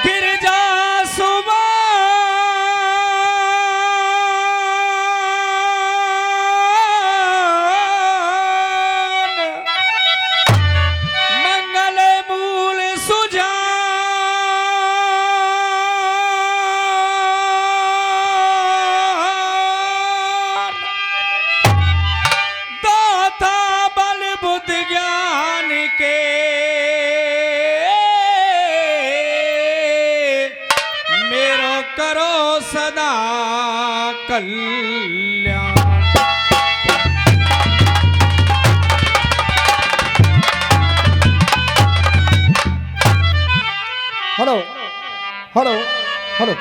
गिरजा सुबह मंगल मूल सुजान दाता बल बुद्ध ज्ञान के मेरो करो सदा कल्याण। हेलो हेलो हेलो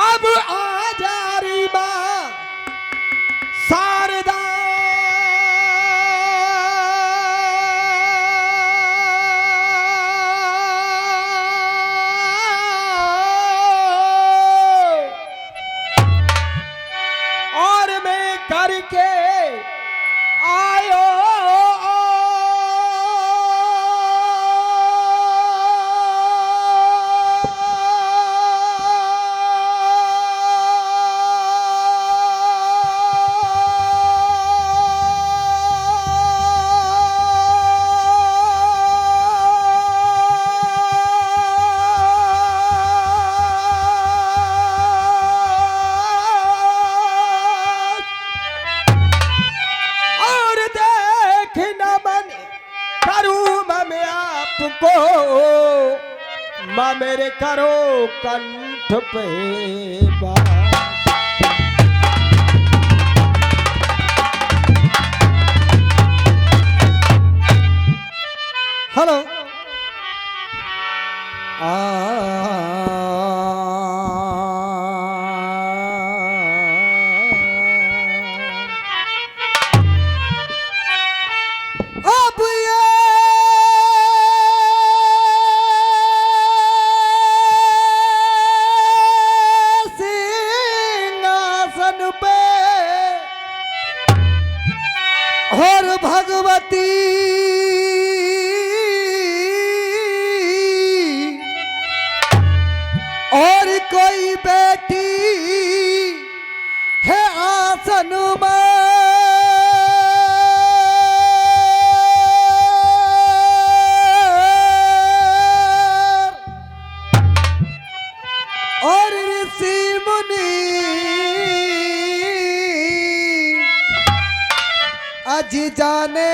अब आजा री माँ शारदा और मैं करके आयो और देख न मन करूँ मैं आपको माँ मेरे करो कंठ पे बात। हेलो अब ये सिंहासन पे और भगवती और कोई बेटी है आसन और ऋषि मुनि अज जाने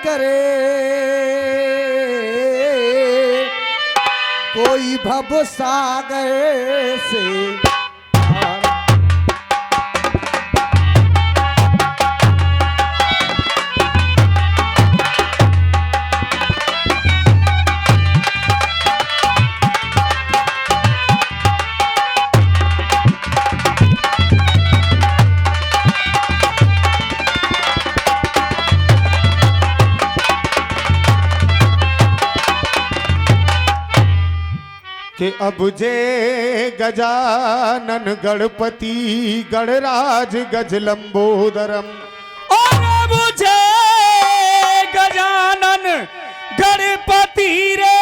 करे कोई भव सागर से पार। कि अब जे गजानन गणपति गणराज गज लंबोदरम और मुझे गजानन गणपति रे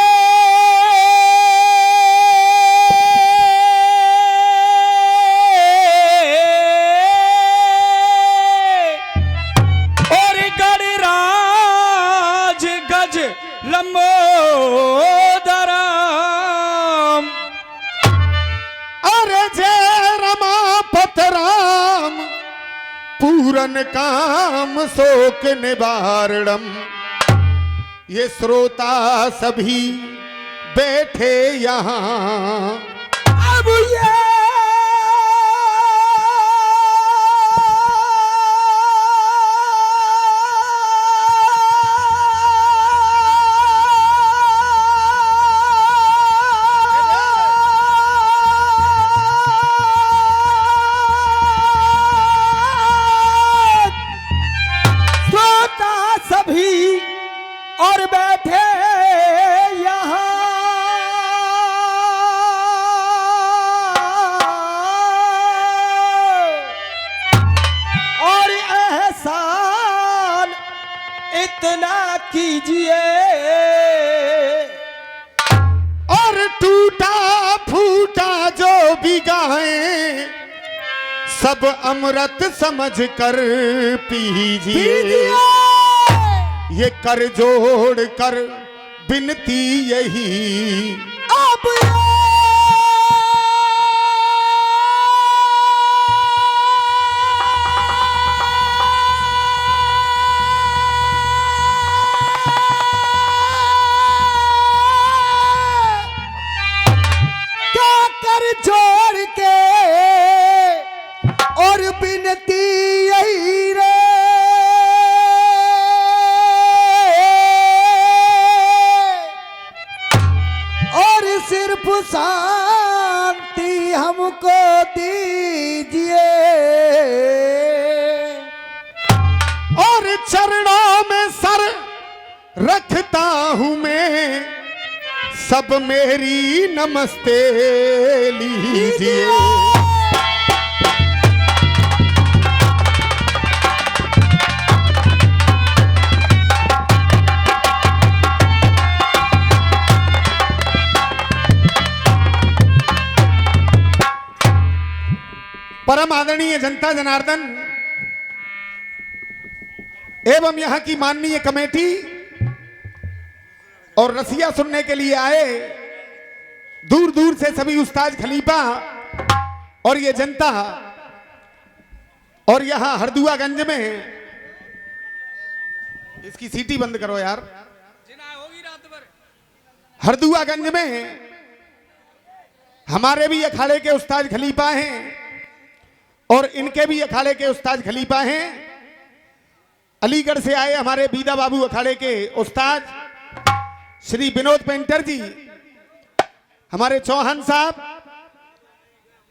और गणराज गज लंबोदरम अरे जय रमापत राम पूरन काम शोक निवारणम। ये श्रोता सभी बैठे यहाँ अब ये बात ना कीजिए। और टूटा फूटा जो भी गाए सब अमृत समझ कर पीजिए। ये कर जोड़ कर बिनती यही अब क्या कर जोड़ के और बिनती यही रे, और सिर्फ शांति हमको दीजिए। और चरणों में सर रखता हूं मैं, सब मेरी नमस्ते लीजिए। परम आदरणीय जनता जनार्दन एवं यहां की माननीय कमेटी और रसिया सुनने के लिए आए दूर दूर से सभी उस्ताद खलीफा और ये जनता, और यहां हरदुआगंज में, इसकी सीटी बंद करो यार, होगी रात भर। हरदुआगंज में हमारे भी अखाड़े के उस्ताद खलीफा हैं और इनके भी अखाड़े के उस्ताद खलीफा हैं। अलीगढ़ से आए हमारे बीदा बाबू अखाड़े के उस्ताद श्री विनोद पेंटर जी, हमारे चौहान साहब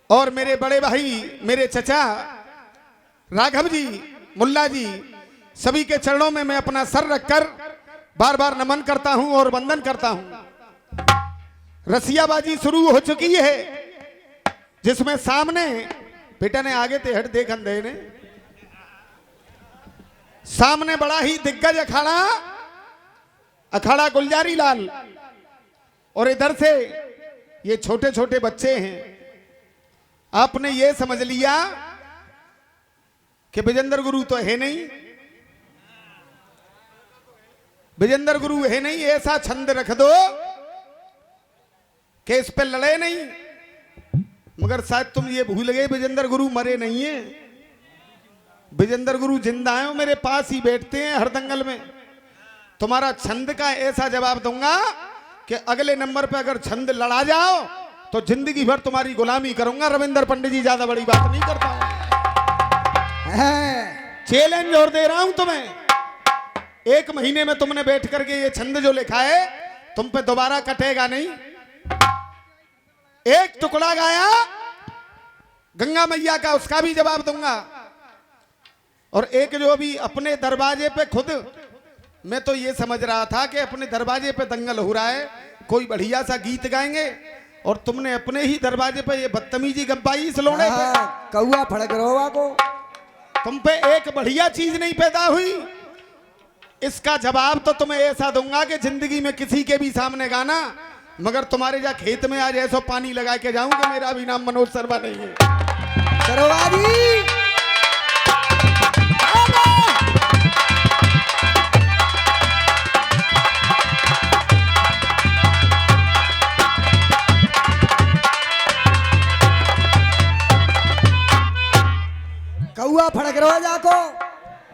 और मेरे बड़े भाई मेरे चचा राघव जी, मुल्ला जी, सभी के चरणों में मैं अपना सर रखकर बार बार नमन करता हूं और वंदन करता हूं। रसियाबाजी शुरू हो चुकी है जिसमें सामने बेटा ने आगे ते हट देख अंधे ने, सामने बड़ा ही दिग्गज अखाड़ा, अखाड़ा गुलजारी लाल, और इधर से ये छोटे छोटे बच्चे हैं। आपने ये समझ लिया कि विजेंद्र गुरु तो है नहीं, विजेंद्र गुरु है नहीं, ऐसा छंद रख दो कि इस पे लड़े नहीं। मगर शायद तुम ये भूल गए विजेंद्र गुरु मरे नहीं है, विजेंद्र गुरु जिंदा हैं, मेरे पास ही बैठते हैं हर दंगल में। तुम्हारा छंद का ऐसा जवाब दूंगा कि अगले नंबर पे अगर छंद लड़ा जाओ तो जिंदगी भर तुम्हारी गुलामी करूंगा। रविंद्र पंडित जी, ज्यादा बड़ी बात नहीं करता हूं, चैलेंज और दे रहा हूं तुम्हें। 1 महीने में तुमने बैठ करके ये छंद जो लिखा है तुम पे दोबारा कटेगा नहीं। एक टुकड़ा गाया गंगा मैया का, उसका भी जवाब दूंगा। और एक जो अभी अपने दरवाजे पे खुद, मैं तो ये समझ रहा था कि अपने दरवाजे पे दंगल हो रहा है, कोई बढ़िया सा गीत गाएंगे, और तुमने अपने ही दरवाजे पे ये बदतमीजी गब्बाई इस लोड़े पे। कौआ फड़क रोवा को, तुम पे एक बढ़िया चीज नहीं पैदा हुई। इसका जवाब तो तुम्हें ऐसा दूंगा कि जिंदगी में किसी के भी सामने गाना, मगर तुम्हारे जा खेत में आज ऐसा पानी लगा के जाऊं कि मेरा भी नाम मनोज शर्मा नहीं है। कौआ फड़क रहा जाको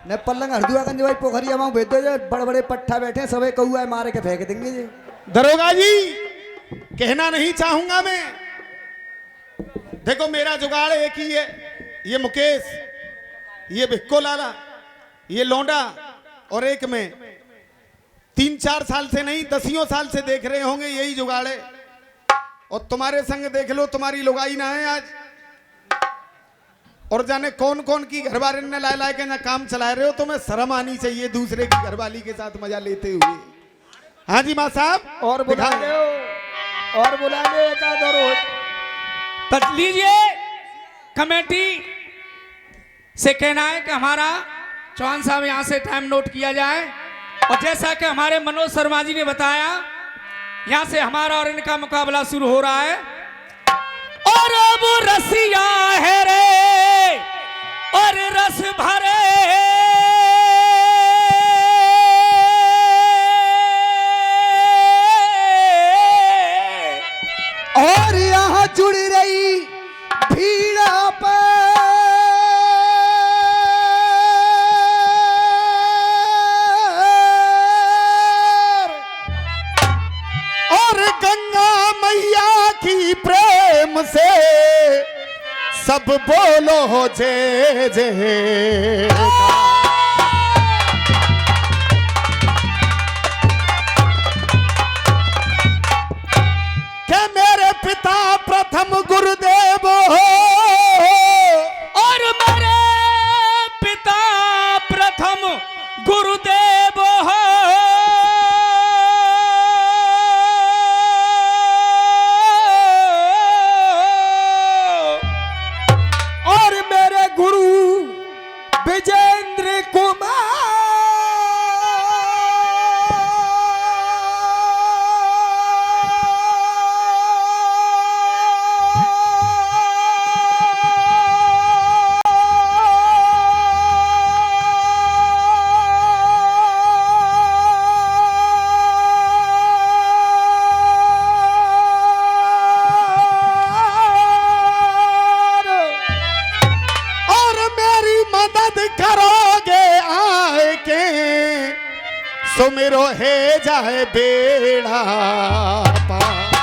ने पल्लंग हरदुआगंज भाई पोखरिया में भेज दो, बड़े बड़े पट्टा बैठे सबे कौआ मारे के फेंक देंगे जी। दरोगा जी, कहना नहीं चाहूंगा मैं, देखो मेरा जुगाड़ एक ही है, ये मुकेश, ये भिक्को लाला, ये लौंडा, और एक में 3-4 साल से नहीं 10 साल से देख रहे होंगे यही जुगाड़ है। और तुम्हारे संग देख लो तुम्हारी लुगाई ना है आज, और जाने कौन कौन की घरवाले ने लाए लाए के ना काम चला रहे हो। तुम्हें शर्म आनी चाहिए दूसरे की घरवाली के साथ मजा लेते हुए। हाँ जी माँ साहब, और बुला दिखा- लो, और बुला लो एक आध और हो। बस लीजिए, कमेटी से कहना है कि हमारा चौहान साहब यहाँ से टाइम नोट किया जाए। और जैसा कि हमारे मनोज शर्मा जी ने बताया, यहाँ से हमारा और इनका मुकाबला शुरू हो रहा है। और अब रसिया है रे और रस भरे, और यहाँ जुड़ रही भीड़ पर, और गंगा मैया की प्रेम से सब बोलो जय जय। के मेरे पिता प्रथम गुरुदेव हो, और मेरे पिता प्रथम गुरुदेव हो, और मेरे गुरु विजेंद्र करोगे आए के, सो मेरो है जाए बेड़ा पार।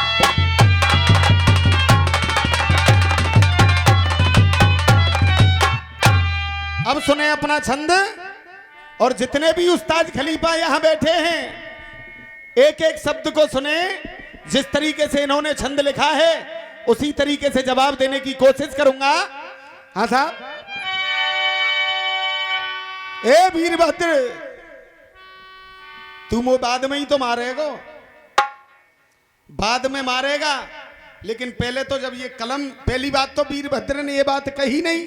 अब सुने अपना छंद, और जितने भी उस्ताद खलीफा यहां बैठे हैं एक एक शब्द को सुने। जिस तरीके से इन्होंने छंद लिखा है उसी तरीके से जवाब देने की कोशिश करूंगा। हाँ साहब। ए वीरभद्र, तुम वो बाद में ही तो मारेगा, बाद में मारेगा, लेकिन पहले तो जब ये कलम, पहली बात तो वीरभद्र ने ये बात कही नहीं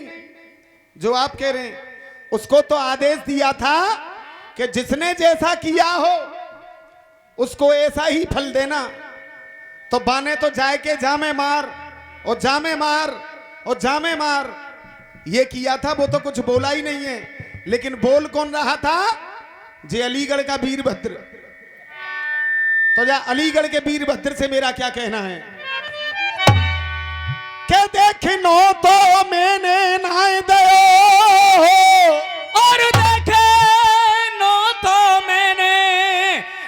जो आप कह रहे हैं। उसको तो आदेश दिया था कि जिसने जैसा किया हो उसको ऐसा ही फल देना। तो बाने तो जाए के जामे मार और जामे मार और जामे मार ये किया था, वो तो कुछ बोला ही नहीं है। लेकिन बोल कौन रहा था? जे अलीगढ़ का वीरभद्र। तो जा अलीगढ़ के वीरभद्र से मेरा क्या कहना है के देखनो तो मैंने नाय दयो, और देखे नो तो मैंने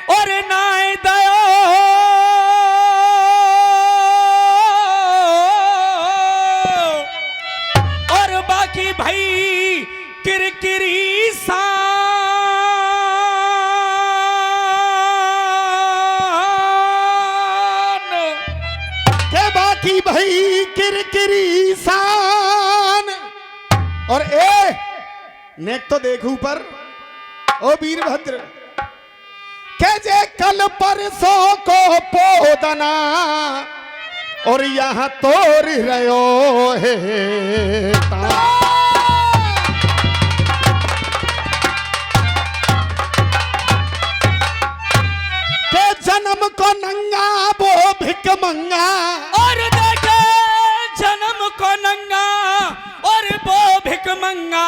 और नाय दयो, और बाकी भाई किरकिरी सान, के बाकी भाई किरकिरी सान। और ए नेक तो देख ऊपर, ओ वीरभद्र के जे कल परसों को पोदना और यहाँ तोड़ रहो है ता। जन्म को नंगा वो भिक मंगा, और देखे जन्म को नंगा और वो भिक मंगा,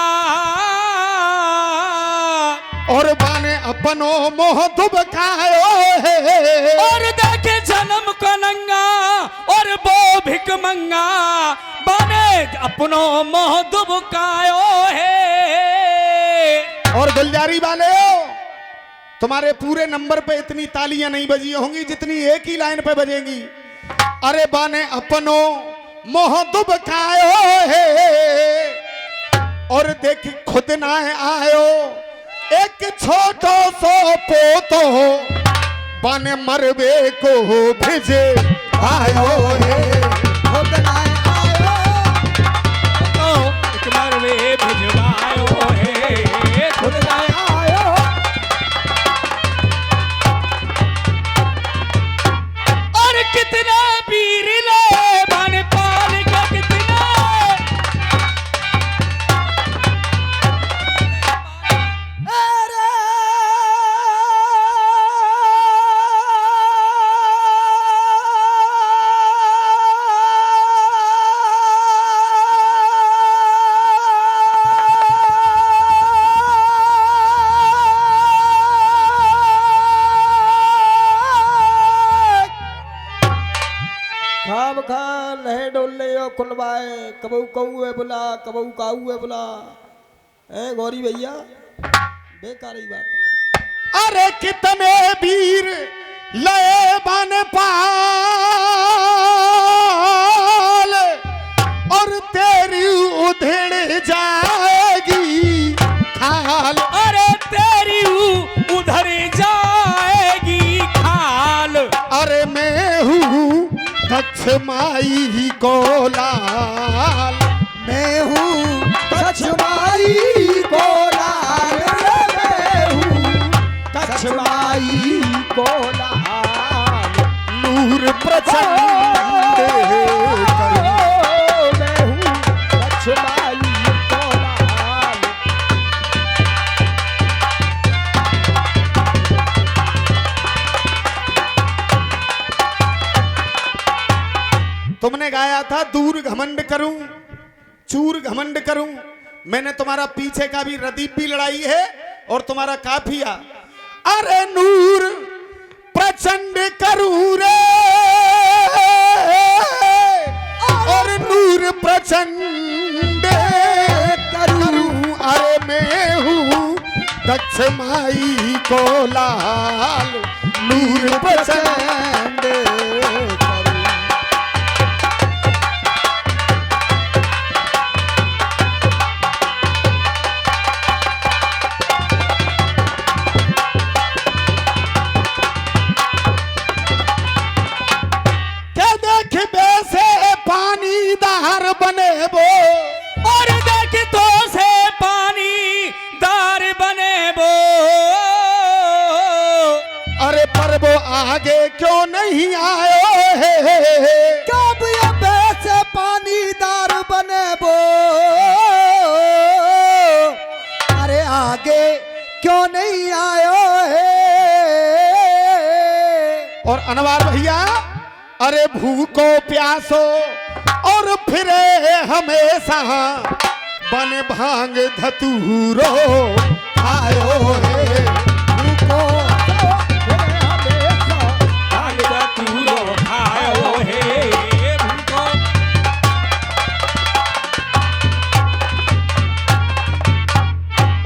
और बाने अपनो मोह दुबकायो है, और देखे जन्म को नंगा और वो भिक मंगा, बाने अपनो मोह दुबकायो है। और गुलजारी वाले हो, तुम्हारे पूरे नंबर पे इतनी तालियां नहीं बजी होंगी जितनी एक ही लाइन पे बजेंगी। अरे बाने अपनो मोह दुबकायो है, और देख खुद ना आयो एक छोटो सो पोतो, बाने मरबे को भेजे आयो है। खुद ना आयो तो एक मरवे भिजवायो है, खुद ना आयो, और कितना वीर ले बन पाल का कितना, अरे खुलवाए, कबू कौए बुला, कबू काऊ है बुला। ए गौरी भैया बेकार ही बात है। अरे कितने वीर लए बन पाल और तेरी उधेड़ जाएगी खाल। अरे तेरी उधर जाएगी खाल। अरे मैं हूँ दक्ष माई को लाल, मैं हूँ दक्ष माई को लाल, मैं हूँ दक्ष माई को लाल। नूर प्रचंड करूं। मैं हूँ दक्ष माई को लाल। तुमने गाया था दूर घमंड करूं, चूर घमंड करूं। मैंने तुम्हारा पीछे का भी रदीप भी लड़ाई है और तुम्हारा काफिया। अरे नूर प्रचंड करूं रे, और नूर प्रचंड करूं। अरे मैं हूं दक्ष माई को लाल, नूर प्रचंड बने वो। और देख तो से पानी दार बने वो। अरे पर वो आगे क्यों नहीं आए है? कब ये से पानी दार बने वो। अरे आगे क्यों नहीं आयो है? और अनवार भैया, अरे भूखो प्यासो और फिरे हमेशा बन भांग धतूरो आयो है। भूखो भांग धतूरो खायो है। भूखो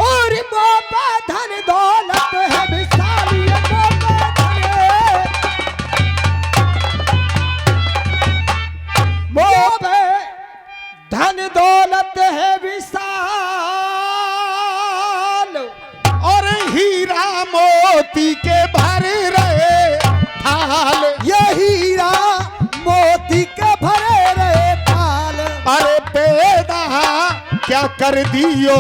और मोपा धन दौलत है विशाली, मोपे धन दौलत है विशाल। और हीरा मोती के भर रहे थाल। ये हीरा मोती के भरे रहे थाल। अरे पैदा क्या कर दियो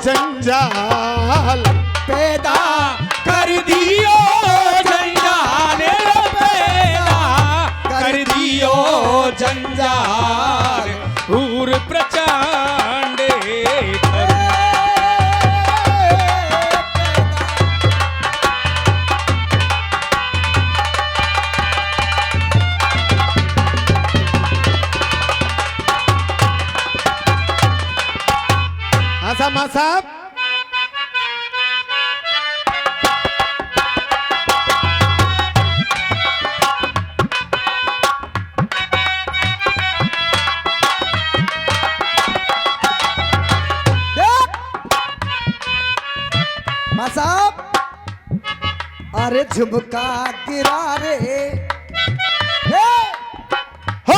जंजाल, पैदा कर दियो जंजाल। पैदा कर दियो जंजाल। हूर प्रचंड करूं। आसा मां साहब, साहब अरे झुमका गिरा रे हे हो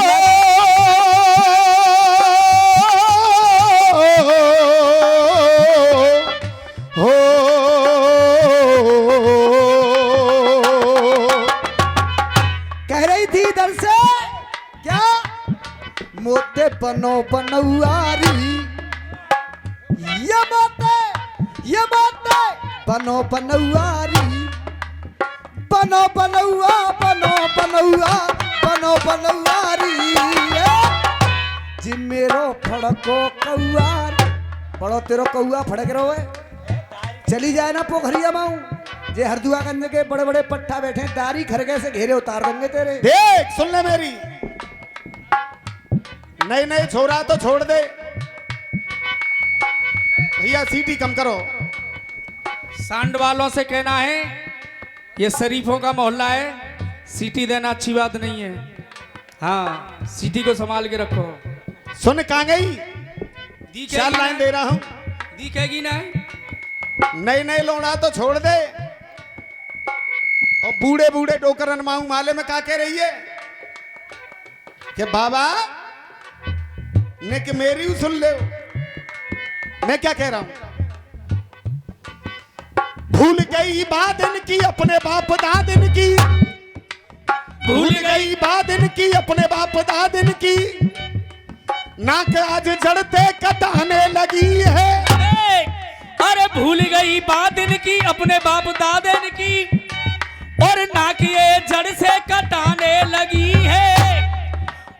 हो कह रही थी इधर से क्या मोते बनो बनौआरी, ये मोते बनो बनौआरी, बनो बनौआ बनो बनौआ बनो बनौआरी। जिमेरो फड़को कौआर बड़ो तेरो कौआ फड़क रहो है। चली जाए ना पोखरिया माऊ जे हरदुआ करने के बड़े बड़े पट्टा बैठे दारी खरगे से घेरे उतार देंगे तेरे। देख सुन ले मेरी, नए नए छोरा तो छोड़ दे भैया, सीटी कम करो। सांड वालों से कहना है ये शरीफों का मोहल्ला है, सीटी देना अच्छी बात नहीं है। हाँ सीटी को संभाल के रखो। सुन कहाँ गई? दिखेगी 4 लाइन दे रहा हूं। दिखेगी ना? नए नए लोड़ा तो छोड़ दे, और बूढ़े बूढ़े डोकर माऊ माले में का कह रही है कि बाबा ने कि मेरी सुन ले। मैं क्या कह रहा हूं? भूल गई बात इनकी अपने बाप दादिन की, भूल गई बात इनकी अपने बाप दादिन की, नाक आज जड़ते कटाने लगी है। अरे भूल गई बात इनकी अपने बाप दादन की, और नाकिए जड़ से कटाने लगी है,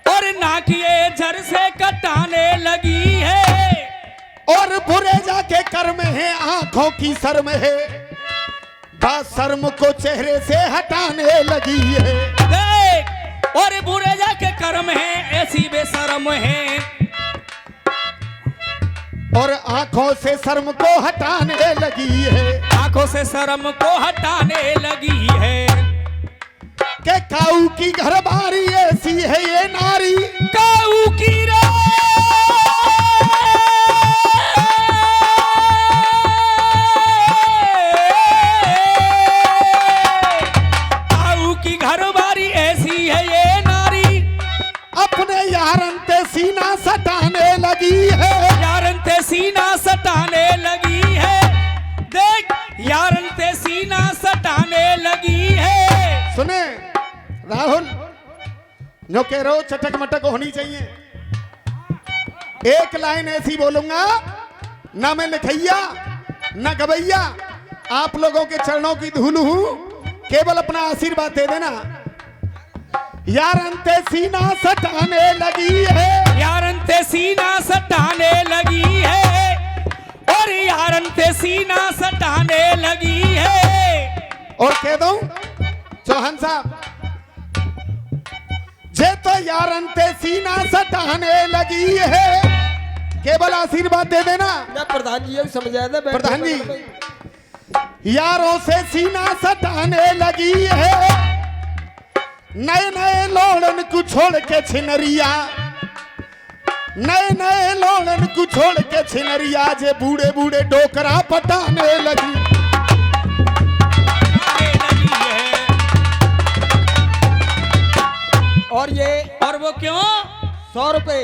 और नाकिए जड़ से कटाने लगी है। और बुरे जाके कर्म है आंखों की शर्म है, बस शर्म को चेहरे से हटाने लगी है। देख, और बुरे जाके कर्म है ऐसी बेशर्म है, और आंखों से शर्म को हटाने लगी है। आंखों से शर्म को हटाने लगी है। के काऊ की घरबारी ऐसी है ये नारी, काऊ की रे काऊ की घरबारी ऐसी है ये नारी, अपने यारन ते सीना सटाने लगी है। यारन ते सीना सटाने लगी है। देख, यारन ते सीना सटाने लगी है। सुने राहुल, जो कह रहे हो चटक मटक होनी चाहिए। एक लाइन ऐसी बोलूंगा, ना मैं लिखैया ना गवैया, आप लोगों के चरणों की धूल हूं, केवल अपना आशीर्वाद दे देना। यारन ते सीना सटाने लगी है, यारन ते सीना सटाने लगी है, और यारन ते सीना सटाने लगी है। और कह दूं चौहान साहब, जे तो यारन ते सीना सटाने लगी है, केवल आशीर्वाद दे देना। ना प्रधान जी, ये समझाया था प्रधान जी, यारों से सीना सटाने लगी है, नए नए लोड़न को छोड़ के छिनरिया, नए नए लोड़न को छोड़ के छिनरिया, जे बूढ़े बूढ़े डोकरा पटाने लगी। और ये और वो क्यों? 100 रुपए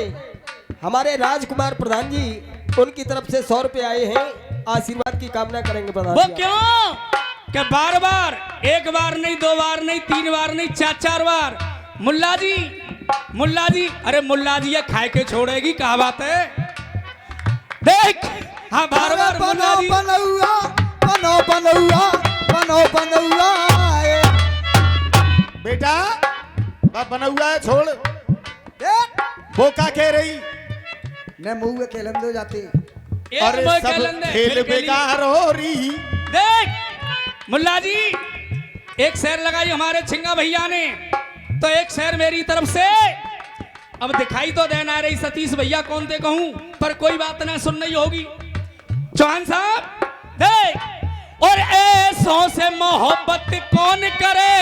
हमारे राजकुमार प्रधान जी, उनकी तरफ से 100 रुपए आए हैं, आशीर्वाद की कामना करेंगे प्रधान वो जी। क्यों? कि बार बार, एक बार नहीं, 2 बार नहीं, 3 बार नहीं, 4 बार, मुल्ला जी, मुल्ला जी, अरे मुल्ला जी ये खाए के छोड़ेगी, क्या बात है? देख, हाँ बार बार मुल्ला जी। बनौआ बनो बनौआ बनो बनौआ आए। बेटा बाप बना हुआ है, छोड़। वो क्या कह रही? ने मुंह के लंदो जाती। अरे सब खेल बेकार हो रही। देख मुल्ला जी, एक शेर लगाई हमारे छिंगा भैया ने, तो एक शेर मेरी तरफ से। अब दिखाई तो देना रही सतीश भैया कौन थे कहूं, पर कोई बात ना, सुन नहीं होगी। चौहान साहब देख, और ऐसों से मोहब्बत कौन करे,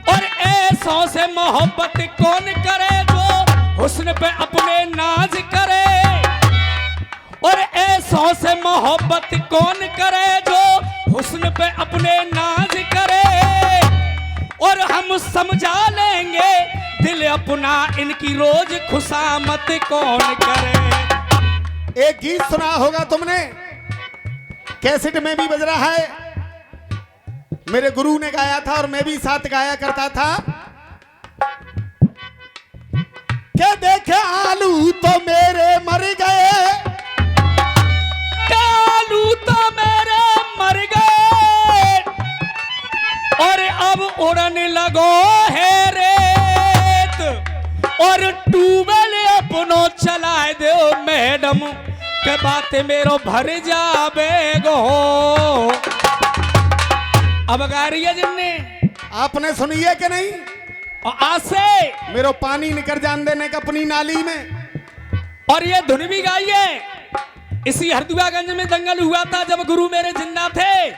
और ऐसों से मोहब्बत कौन करे, जो हुस्न पे अपने नाज करे, और ऐसों से मोहब्बत कौन करे, जो हुस्न पे अपने नाज करे, और हम समझा लेंगे दिल अपना, इनकी रोज खुशामत कौन करे। एक गीत सुना होगा तुमने, कैसेट में भी बज रहा है, मेरे गुरु ने गाया था और मैं भी साथ गाया करता था। क्या देखे आलू तो मेरे मर गए, आलू तो मेरे मर गए, और अब उड़ने लगो है रेत, और ट्यूबवेल अपनो चलाए दो मैडम, के बात मेरो भर जावे गो। अब गा रही है जिनने, आपने सुनी है कि नहीं? और आज से मेरो पानी निकल जान देने का अपनी नाली में। और ये धुन भी गाई है, इसी हरदुआगंज में दंगल हुआ था जब गुरु मेरे जिंदा थे,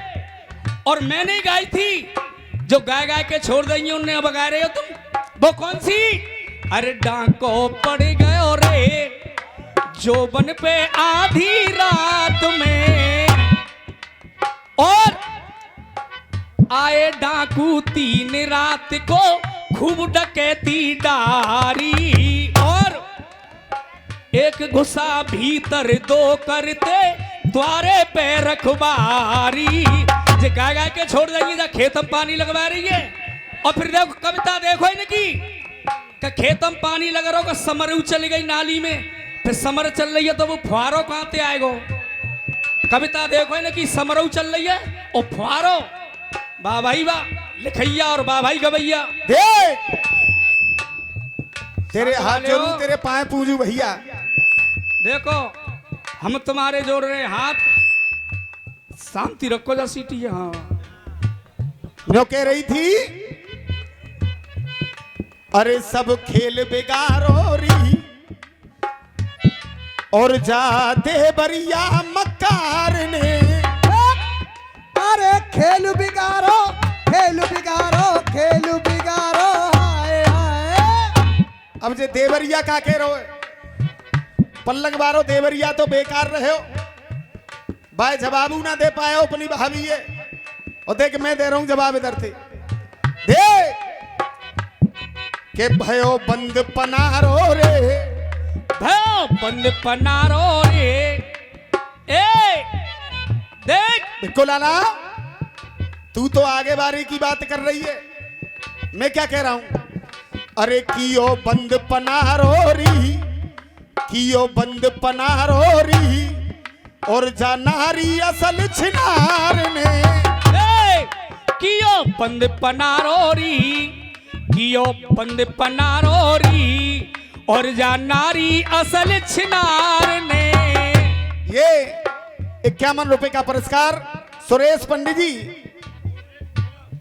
और मैंने गाई थी। जो गाय गाय के छोड़ देंगे उनने, अब गा रहे हो तुम। वो कौन सी? अरे डांको पड़ गयो रे जोबन पे आधी रात में, और आए डाकू 3 रात को खूब डकैती डारी, और एक घुसा भीतर 2 करते द्वारे पे रखबारी। जे गा के छोड़ देंगे जा खेत में पानी लगवा रही है, और फिर देखो कविता देखो इनकी कि खेत में पानी लग रहा हो, समर चली गई नाली में, फिर समर चल रही है तो वो फुहारो कहाँ से आएगो। कविता देखो इनकी समर चल रही है और फुहारो, वाह भाई वाह लिखैया और वाह भाई गवैया। देख तेरे हाथ जोड़ू, तेरे पाए पूजू भैया। देखो हम तुम्हारे जोड़ रहे हाथ, शांति रखो जा सीटी। हाँ जो कह रही थी, अरे सब खेल बेगारो री और जाते बरिया मक्कार ने। अरे खेल बिगारो, खेल बिगारो, खेल बिगारो, हाय हाय। अब जे देवरिया का कह रहे हो, पल्लग बारो देवरिया तो बेकार रहे हो भाई, जवाबू ना दे पाए हो अपनी भाभी है। और देख मैं दे रहा हूं जवाब इधर से दे के भयो बंद पनारो रे, भयो बंद पनारो रे। ए देख लाला तू तो आगे बारी की बात कर रही है, मैं क्या कह रहा हूं। अरे कियो बंद पनारो री, कियो बंद पनारो री और जानारी असल छिनार ने। कियो बंद पनारोरी, कियो बंद पनारोरी और जानारी असल छिनार ने। ये 51 रुपए का पुरस्कार सुरेश पंडित जी,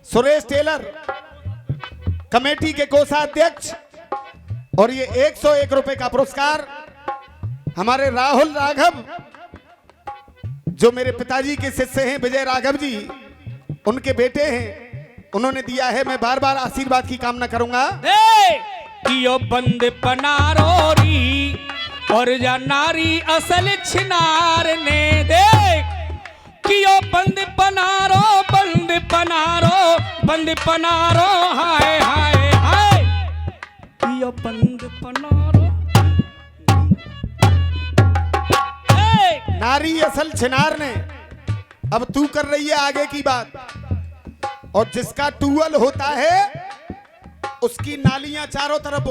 सुरेश टेलर कमेटी के कोषाध्यक्ष, और ये 101 रुपए का पुरस्कार हमारे राहुल राघव जो मेरे पिताजी के शिष्य हैं, विजय राघव जी उनके बेटे हैं, उन्होंने दिया है। मैं बार बार आशीर्वाद की कामना करूंगा। कियो बंद पनारोरी और जानारी असल छिनार ने। देख कियो बंद पनारो, बंद पनारो, बंद पनारो, हाय हाय हाय। कियो बंद पनारो, नारी असल छिनार ने। अब तू कर रही है आगे की बात, और जिसका टूअल होता है उसकी नालियां चारों तरफ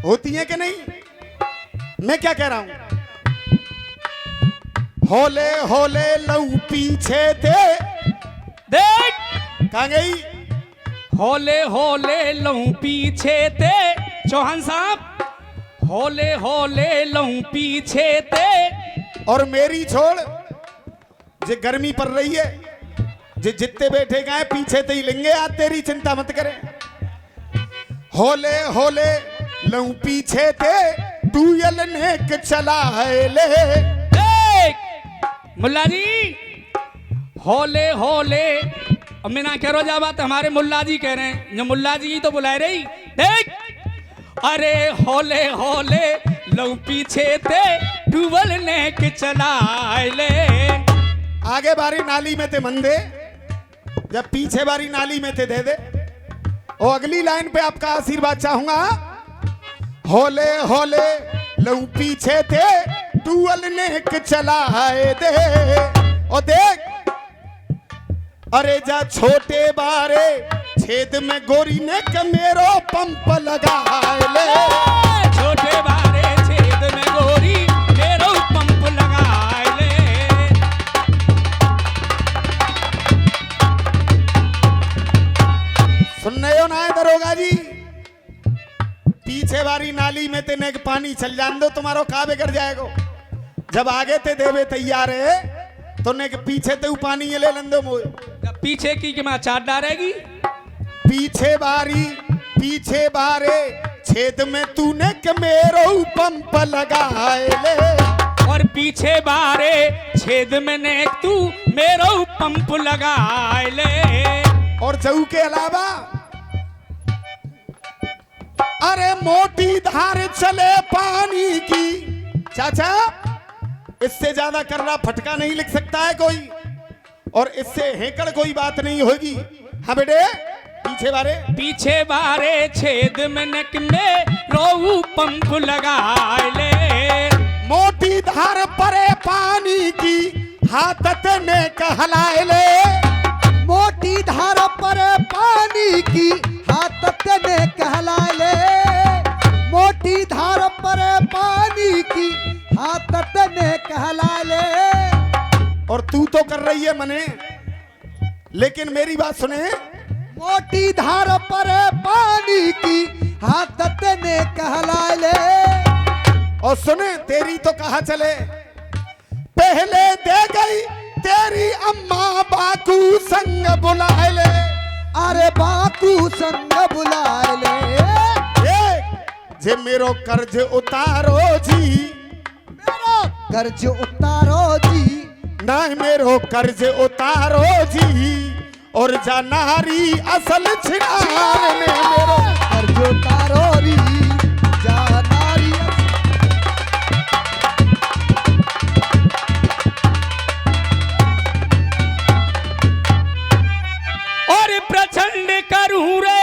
होती हैं कि नहीं। मैं क्या कह रहा हूं, होले होले लऊ पीछे थे। देख कहां गई, होले होले लहू पीछे थे। चौहान साहब होले होले लहू पीछे थे। और मेरी छोड़, जे गर्मी पड़ रही है, जे जितने बैठे गए पीछे ते ही लेंगे, आज तेरी चिंता मत करे। होले होले लऊ पीछे थे, टूयल नेक चला है ले। मुल्ला जी होले होले, अब मैं ना कह रहा जा बात, हमारे मुल्ला जी कह रहे हैं, जो मुल्ला जी तो बुलाए रही। देख अरे होले होले लऊ पीछे थे, टूबल नेक चला ले। आगे बारी नाली में थे मंदे, जब पीछे बारी नाली में थे दे दे। और अगली लाइन पे आपका आशीर्वाद चाहूंगा। होले होले लऊ पीछे थे, टूअल नेक चला है दे। और देख अरे जा छोटे बारे छेद में गोरी ने मेरो पंप लगा ले। छोटे बारे छेद में गोरी मेरो पंप लगा ले। सुन रहे हो ना दरोगा जी, पीछे वाली नाली में तेने पानी चल जान दो, तुम्हारो का बिगड़ जाएगो। जब आगे ते देवे तैयार है तो ने पीछे ते पानी ये ले लंदो मोए। पीछे की मैं चाट डालेगी। पीछे बारे छेद में तूने के मेरो पंप लगाए ले। और पीछे बारे छेद में ने तू मेरो पंप लगाए ले। और जऊ के अलावा अरे मोटी धार चले पानी की। चाचा, इससे ज्यादा कर्रा फटका नहीं लिख सकता है कोई, और इससे हेकड़ कोई बात नहीं होगी। हाँ बेटे, पीछे बारे। पीछे बारे छेद में नक में रोहू पंख लगा ले। मोटी धार परे पानी की हाथत ने कहलाए ले। मोटी धार पर पानी की हाथत ने कहलाए ले। मोटी धार पर पानी की हाथत ने कहलाए ले। और तू तो कर रही है मने, लेकिन मेरी बात सुने। मोटी धार पर पानी की हाथत ने कहलाए ले। और सुने, तेरी तो कहा चले, पहले दे गई तेरी अम्मा बाकू संग बुलाए ले। अरे बाकू संग बुलाए ले। जे मेरो कर्ज उतारो जी, मेरा कर्ज उतारो जी, ना मेरो कर्ज उतारो जी, और जा नारी असल छिनाने मेरो कर्ज उतारो री, जा नारी और प्रचंड करूं रे,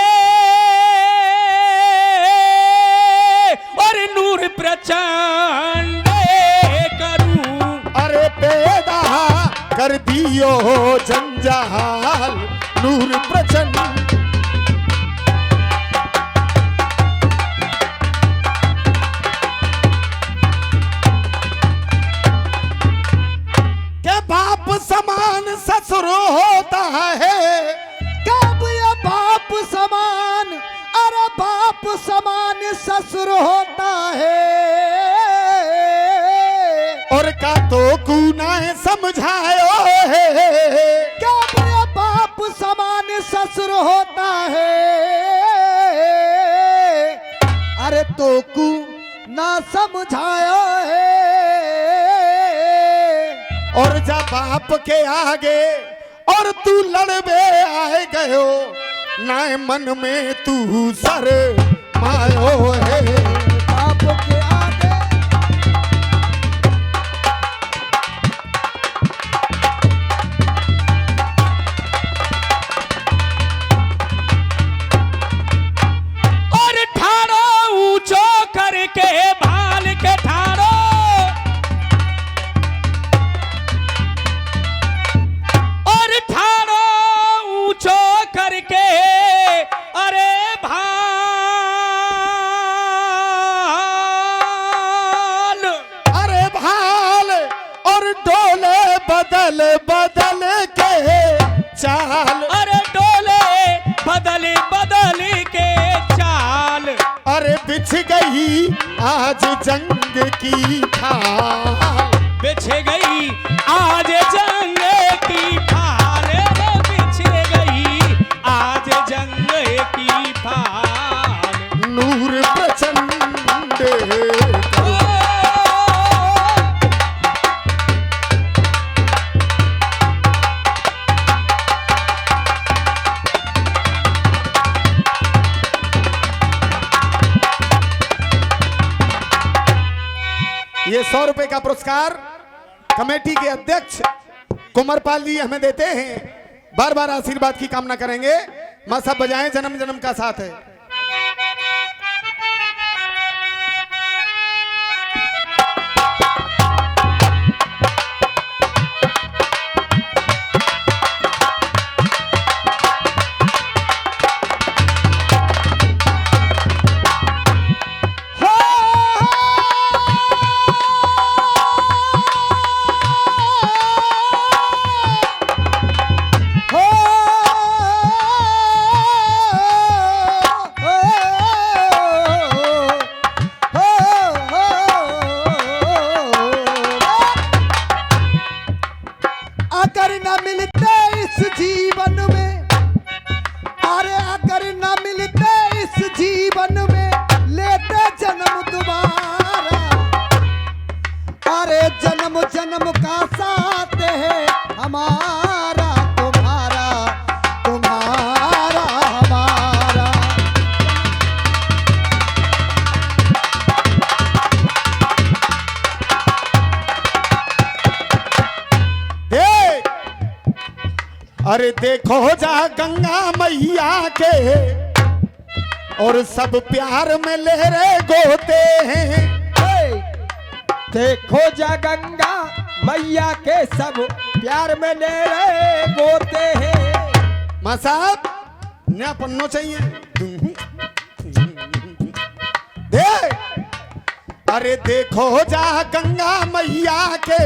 और नूर प्रचंड करूं। अरे पैदा कर दियो जंजाल नूर प्रचंड। के बाप समान ससुर होता है। कब ये बाप समान, अरे बाप समान ससुर होता है। और का तो कुनाए समझायो है। कब ये बाप समान ससुर होता है। अरे तो कु ना समझायो है। और जब बाप के आगे और तू लड़बे आए गयो, ना मन में तू सर मायो है। बाप के आगे और ठाड़ो ऊंचो करके भाल के ठाड़ो, और ठाड़ो ऊंचो करके अरे भाल। अरे भाल और डोले बदल बदल के चाल। अरे डोले बदल बदल के चाल। अरे बिछ गई आज जंग की थाल। बिछ गई आज जंग की फाल रे, बिछ गई आज जंग की फाल। नूर प्रचंड ये 100 रुपए का पुरस्कार कमेटी के अध्यक्ष कुमारपाल जी हमें देते हैं। बार बार आशीर्वाद की कामना करेंगे। मां सब बजाएं, जन्म जन्म का साथ है। अगर न मिलते इस जीवन में, अरे अगर न मिलते इस जीवन में, लेते जन्म दोबारा। अरे जन्म जन्म का साथ है हमारा तुम्हारा, तुम्हारा हमारा। अरे देखो जा गंगा मैया के और सब प्यार में लहरे गोते हैं। देखो जा गंगा मैया के सब प्यार में ले रहे गोते हैं। माँ साहब नया पन्नो चाहिए दे। अरे देखो जा गंगा मैया के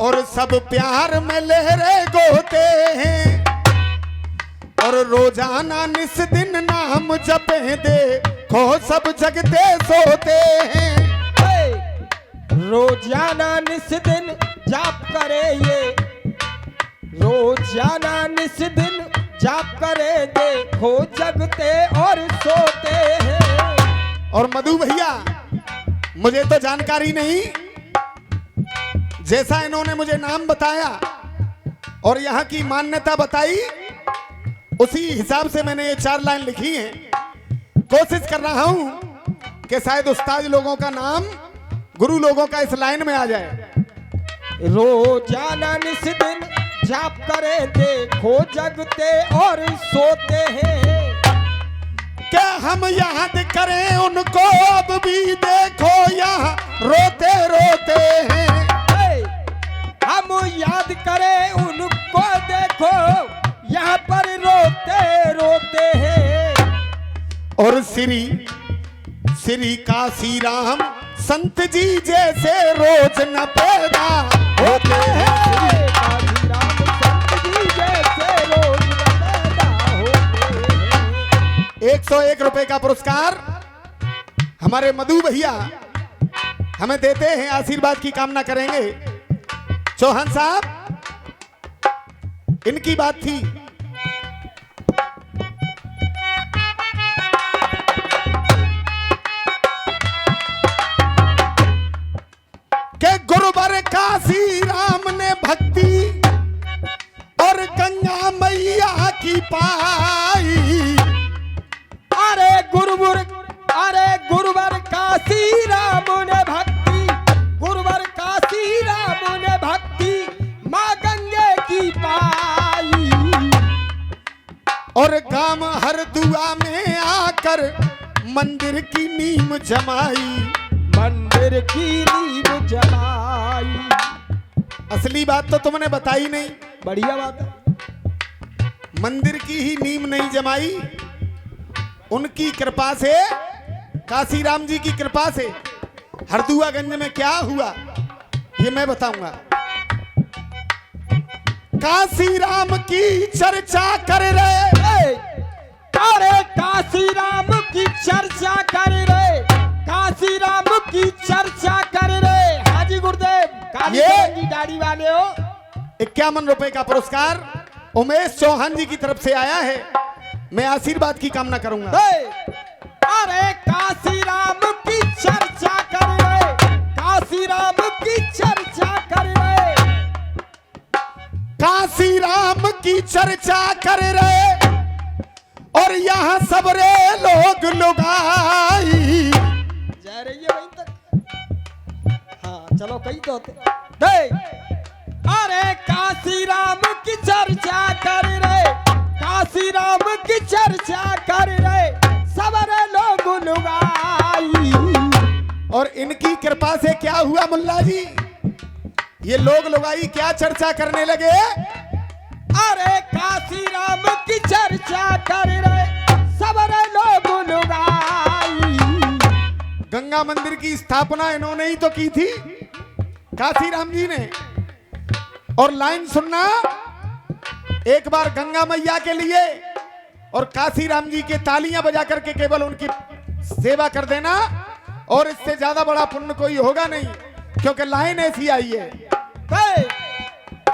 और सब प्यार में लहरे गोते हैं और रोजाना निस दिन नाम जपे देखो सब जगते सोते हैं। रोजाना निस दिन जाप करे ये, रोजाना निस दिन जाप करे देखो जगते और सोते हैं। और मधु भैया मुझे तो जानकारी नहीं, जैसा इन्होंने मुझे नाम बताया और यहाँ की मान्यता बताई उसी हिसाब से मैंने ये 4 लाइन लिखी हैं। कोशिश कर रहा हूं कि शायद उस्ताद लोगों का नाम गुरु लोगों का इस लाइन में आ जाए। रोजाना निस दिन जाप करे देखो जगते और सोते हैं। क्या हम याद करें उनको अब भी देखो यहाँ रोते रोते हैं। हम याद करें उनको देखो यहाँ पर रोते रोते हैं। और श्री काशी राम संत जी जैसे रोज न पैदा होते हैं। काशी राम संत जी जैसे रोज न पैदा होते हैं। 101 रुपए का पुरस्कार हमारे मधु भैया हमें देते हैं, आशीर्वाद की कामना करेंगे। चौहान साहब इनकी बात थी। के गुरुवर काशी राम ने भक्ति और गंगा मैया की पाई। अरे गुरुवर काशी राम ने भक्ति, गुरुवर काशी राम ने भक्ति माँ गंगे की पाई। और गांव हरदुआ में आकर मंदिर की नींव जमाई। मंदिर की नींव जमाई। असली बात तो तुमने बताई नहीं, बढ़िया बात है। मंदिर की ही नींव नहीं जमाई, उनकी कृपा से, काशी राम जी की कृपा से हरदुआगंज में क्या हुआ ये मैं बताऊंगा। काशी राम की चर्चा कर रहे, अरे काशी राम की चर्चा कर रहे, काशी राम की चर्चा कर रहे। हाजी गुरुदेव काली जी दाढ़ी वाले हो। 51 रुपए का पुरस्कार उमेश चौहान जी की तरफ से आया है, मैं आशीर्वाद की कामना करूंगा। अरे काशी राम की चर्चा कर रहे, काशी राम की चर्चा कर रहे, काशी राम की चर्चा कर रहे और यहाँ सबरे लोग लुगाई। जा रही है वहीं तक। हाँ चलो कहीं तो दे। अरे काशी राम की चर्चा कर रहे, काशी राम की चर्चा कर रहे, सबरे लोग लुगाई। और इनकी कृपा से क्या हुआ मुल्ला जी, ये लोग लुगाई क्या चर्चा करने लगे। अरे काशी राम की चर्चा कर रहे, सबरे लोग लुगाई। गंगा मंदिर की स्थापना इन्होंने ही तो की थी, काशी राम जी ने। और लाइन सुनना, एक बार गंगा मैया के लिए और काशी राम जी के तालियां बजा करके केवल उनकी सेवा कर देना, और इससे ज्यादा बड़ा पुण्य कोई होगा नहीं, क्योंकि लाइन ऐसी आई है।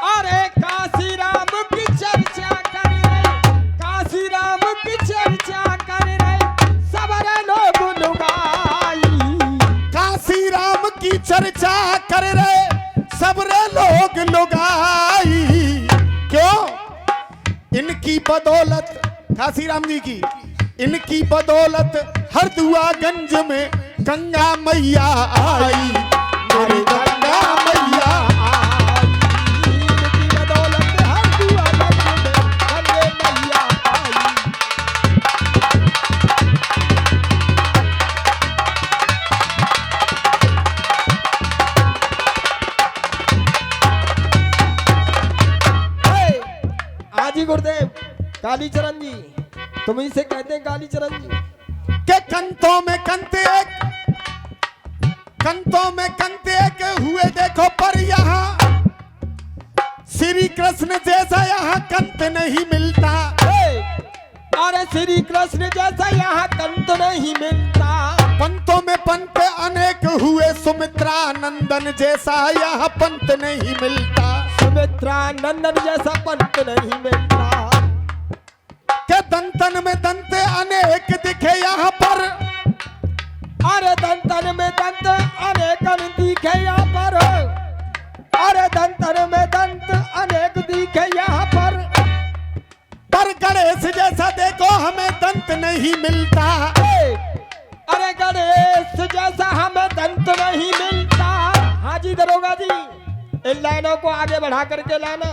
अरे काशी राम की चर्चा कर रहे, काशी राम की चर्चा कर रहे, सबरे लोग लुगाई। काशी राम की चर्चा कर रहे सबरे लोग लुगाई। क्यों? इनकी बदौलत, काशी राम जी की, इनकी बदौलत हरदुआगंज में गंगा मैया आई। मेरी गंगा मैया इनकी बदौलत हरदुआ गुरुदेव। कालीचरण जी, तुम इसे कहते हैं कालीचरण जी। के कंतों में कंते एक हुए देखो पर यहाँ श्री कृष्ण जैसा यहाँ कंत नहीं मिलता। अरे श्री कृष्ण जैसा यहाँ कंत नहीं मिलता। पंतों में पंत अनेक हुए सुमित्रा नंदन जैसा यहाँ पंत नहीं मिलता। सुमित्रा नंदन जैसा पंत नहीं मिलता। के दंतन में दंत अनेक दिखे यहाँ पर। अरे दंतन में दंत अनेक दिखे यहाँ पर। अरे दंतन में दंत अनेक दिखे यहाँ पर। पर गणेश जैसा देखो हमें दंत नहीं मिलता। अरे गणेश जैसा हमें दंत नहीं मिलता। हाँ जी दरोगा जी, इन लाइनों को आगे बढ़ा करके लाना।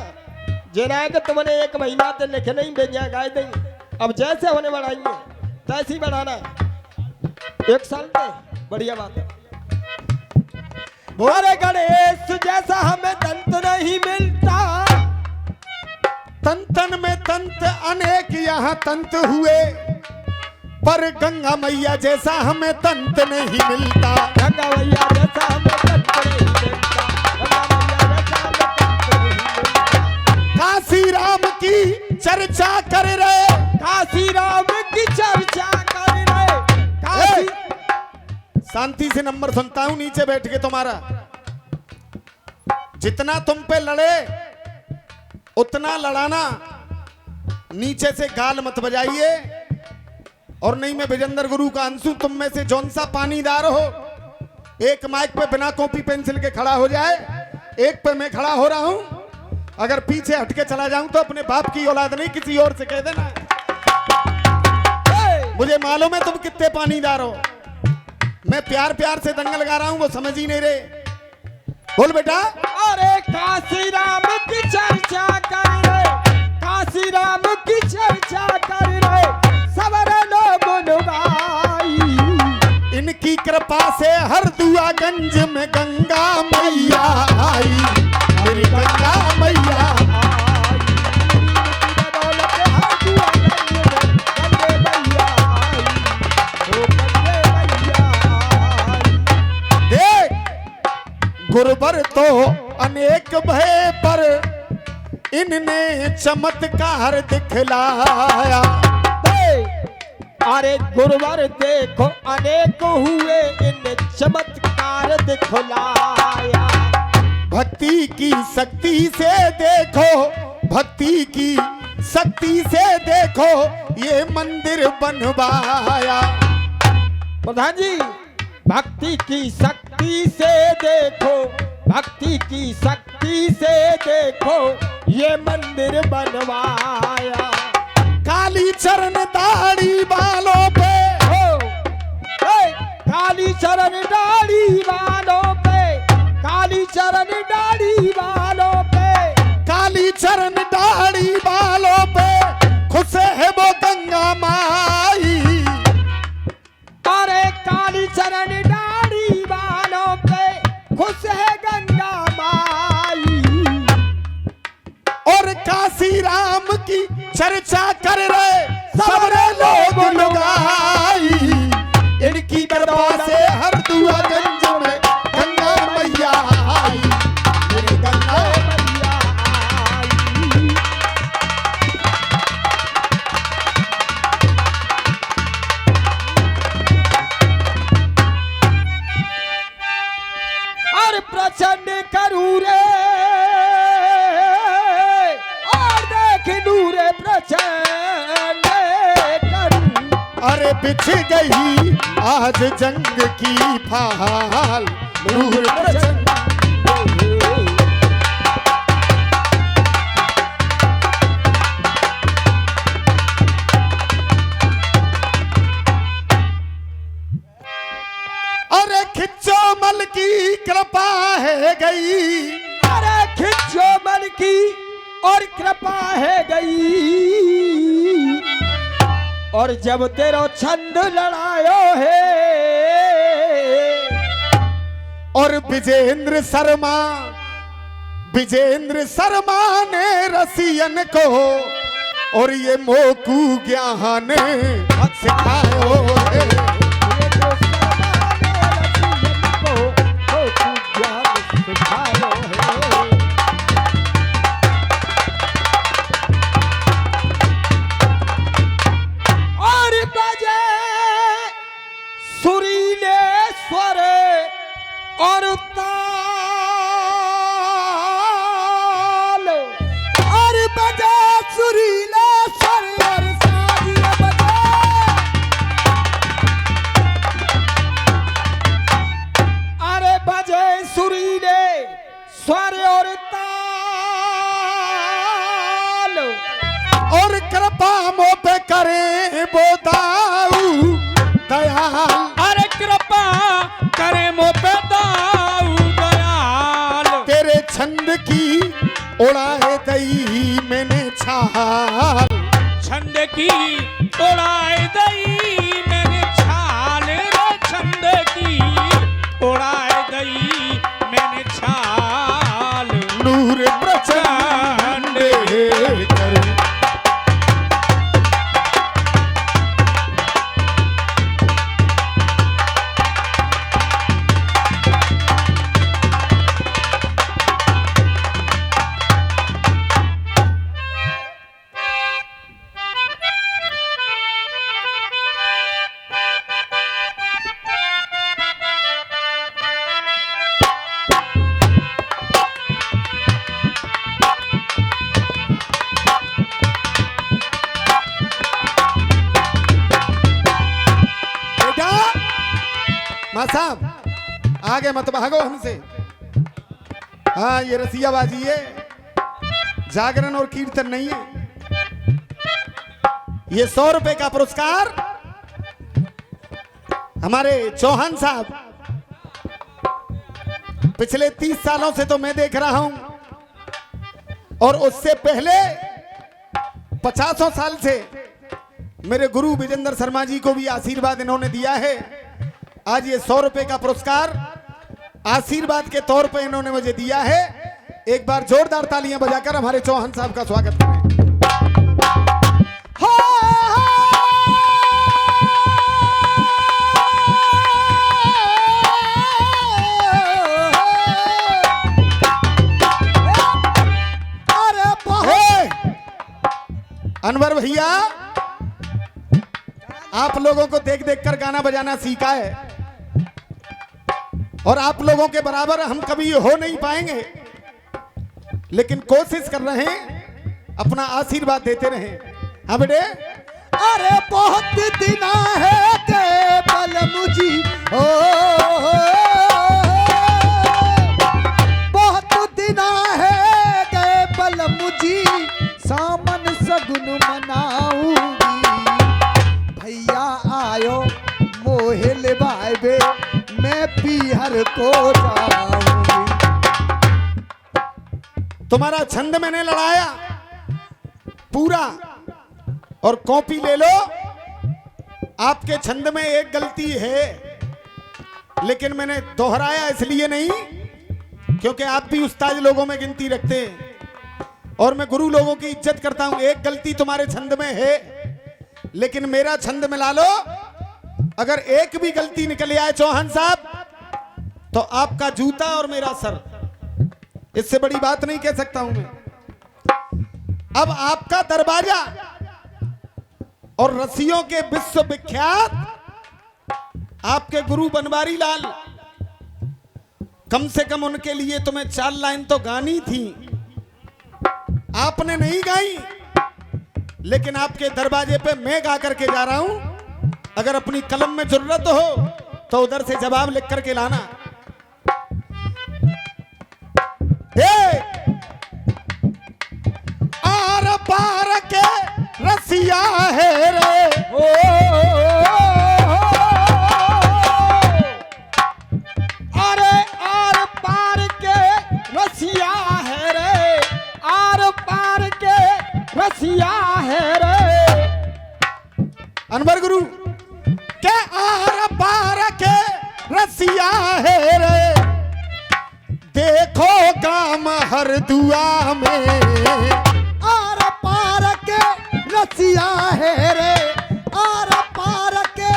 जेना है कि तुमने 1 महीना तो लिखे नहीं भेजा गाय देंगे, अब जैसे होने बढ़ाएंगे तैसे ही बढ़ाना। 1 साल में बढ़िया बात है। अरे गणेश जैसा हमें दंत नहीं मिलता। तंतन में तंत अनेक यहाँ तंत हुए पर गंगा मैया जैसा हमें तंत नहीं मिलता। गंगा मैया जैसा हमें तंत नहीं मिलता। गंगा मैया जैसा हमें तंत नहीं मिलता। काशी राम की चर्चा कर रहे। काशी राम की चर्चा कर रहे। काशी शांति से नंबर सुनता हूं नीचे बैठ के। तुम्हारा जितना तुम पे लड़े उतना लड़ाना, नीचे से गाल मत बजाइए। और नहीं मैं विजेंद्र गुरु का अंशु, तुम में से जौन सा पानीदार हो एक माइक पे बिना कॉपी पेंसिल के खड़ा हो जाए। एक पे मैं खड़ा हो रहा हूं, अगर पीछे हटके चला जाऊं तो अपने बाप की औलाद नहीं किसी और से कह देना। मुझे मालूम है तुम कितने पानीदार हो। मैं प्यार प्यार से दंगल लगा रहा हूं, वो समझ ही नहीं रहे। बोल बेटा। अरे काशी राम की चर्चा कर रहे। काशी राम की चर्चा कर रहे। सवरे लोग गाई। इनकी कृपा से हरदुआगंज में गंगा मैया आई। मेरी गंगा मैया गुरुबर तो अनेक भय पर इनने चमत्कार दिखलाया। अरे गुरुवर देखो अनेक हुए, इन चमत्कार दिखलाया। भक्ति की शक्ति से देखो, भक्ति की शक्ति से देखो ये मंदिर बनवाया। प्रधान जी, भक्ति की शक्ति से देखो, भक्ति की शक्ति से देखो ये मंदिर बनवाया। काली चरण दाढ़ी बालों पे हो, काली चरण दाढ़ी बालों पे। काली चरण दाढ़ी बालों पे। काली चरण दाढ़ी बालों पे खुश है वो गंगा माई। अरे काली चरण दाढ़ी बालों पे खुश है गंगा माई। और काशी राम की चर्चा कर रहे सबरे लोग लुगाई। इनकी कृपा से हरदुआगंज में गंगा मैया आई। मेरी गंगा मैया आई। और प्रचंड करू रे, और देख नूरे प्रचंड करू। अरे बिछ गई आज जंग की फाल। नूर प्रचंड अरे खिच्चो मल की कृपा है गई। अरे खिच्चो मन की और कृपा है गई। और जब तेरो छंद लड़ायो है। और विजेंद्र शर्मा ने रसियन को और ये मोकू ज्ञान सिखायो है। ये जो सरदार रसियन को तू ज्ञान सिखायो है। और बजे सुरीले स्वर और ताल, और बजा सुरीला स्वर और साजिया बजा। अरे बजे सुरीले स्वर और ताल, और कृपा मो पे करे बोदाऊ दयाल। अरे कृपा करे मो पे दाऊ दयाल। तेरे छंद की उड़ाए दई मैंने छाल। छंद की उड़ाए दई मैंने छाल रे, छंद की उड़ाए दई मैंने छाल। नूर प्रचंड कर मां साहब आगे मत भागो हमसे। हाँ ये रसियाबाजी है, जागरण और कीर्तन नहीं है। ये 100 रुपए का पुरस्कार हमारे चौहान साहब, पिछले 30 सालों से तो मैं देख रहा हूं, और उससे पहले 50 साल से मेरे गुरु विजेंद्र शर्मा जी को भी आशीर्वाद इन्होंने दिया है। आज ये 100 रुपए का पुरस्कार आशीर्वाद के तौर पे इन्होंने मुझे दिया है। एक बार जोरदार तालियां बजाकर हमारे चौहान साहब का स्वागत करें। अनवर भैया आप लोगों को देख देख कर गाना बजाना सीखा है, और आप लोगों के बराबर हम कभी हो नहीं पाएंगे, लेकिन कोशिश कर रहे हैं, अपना आशीर्वाद देते रहें। हाँ बेटे। अरे बहुत दिना है केवल मुझी ओ, बहुत दिना है केवल मुझी सामन सगुन मनाऊंगी। भैया आयो मोहिल बाबे मैं पीहर को जाऊंगी। तुम्हारा छंद मैंने लड़ाया पूरा, और कॉपी ले लो। आपके छंद में एक गलती है, लेकिन मैंने दोहराया इसलिए नहीं क्योंकि आप भी उस्ताद लोगों में गिनती रखते हैं, और मैं गुरु लोगों की इज्जत करता हूं। एक गलती तुम्हारे छंद में है, लेकिन मेरा छंद मिला लो। अगर एक भी गलती निकल आए चौहान साहब, तो आपका जूता और मेरा सर। इससे बड़ी बात नहीं कह सकता हूं मैं। अब आपका दरवाजा और रसियों के विश्व विख्यात आपके गुरु बनवारी लाल, कम से कम उनके लिए तुम्हें 4 लाइन तो गानी थी। आपने नहीं गाई, लेकिन आपके दरवाजे पे मैं गा करके जा रहा हूं। अगर अपनी कलम में जरूरत हो तो उधर से जवाब लिख करके लाना। आर पार के रसिया है रे, अरे आर पार के रसिया है रे, आर पार के रसिया है रे। अनवर गुरु के आर पार के रसिया है रे, देखो गाम हर दुआ में। आर पार के रसिया है रे, आर पार के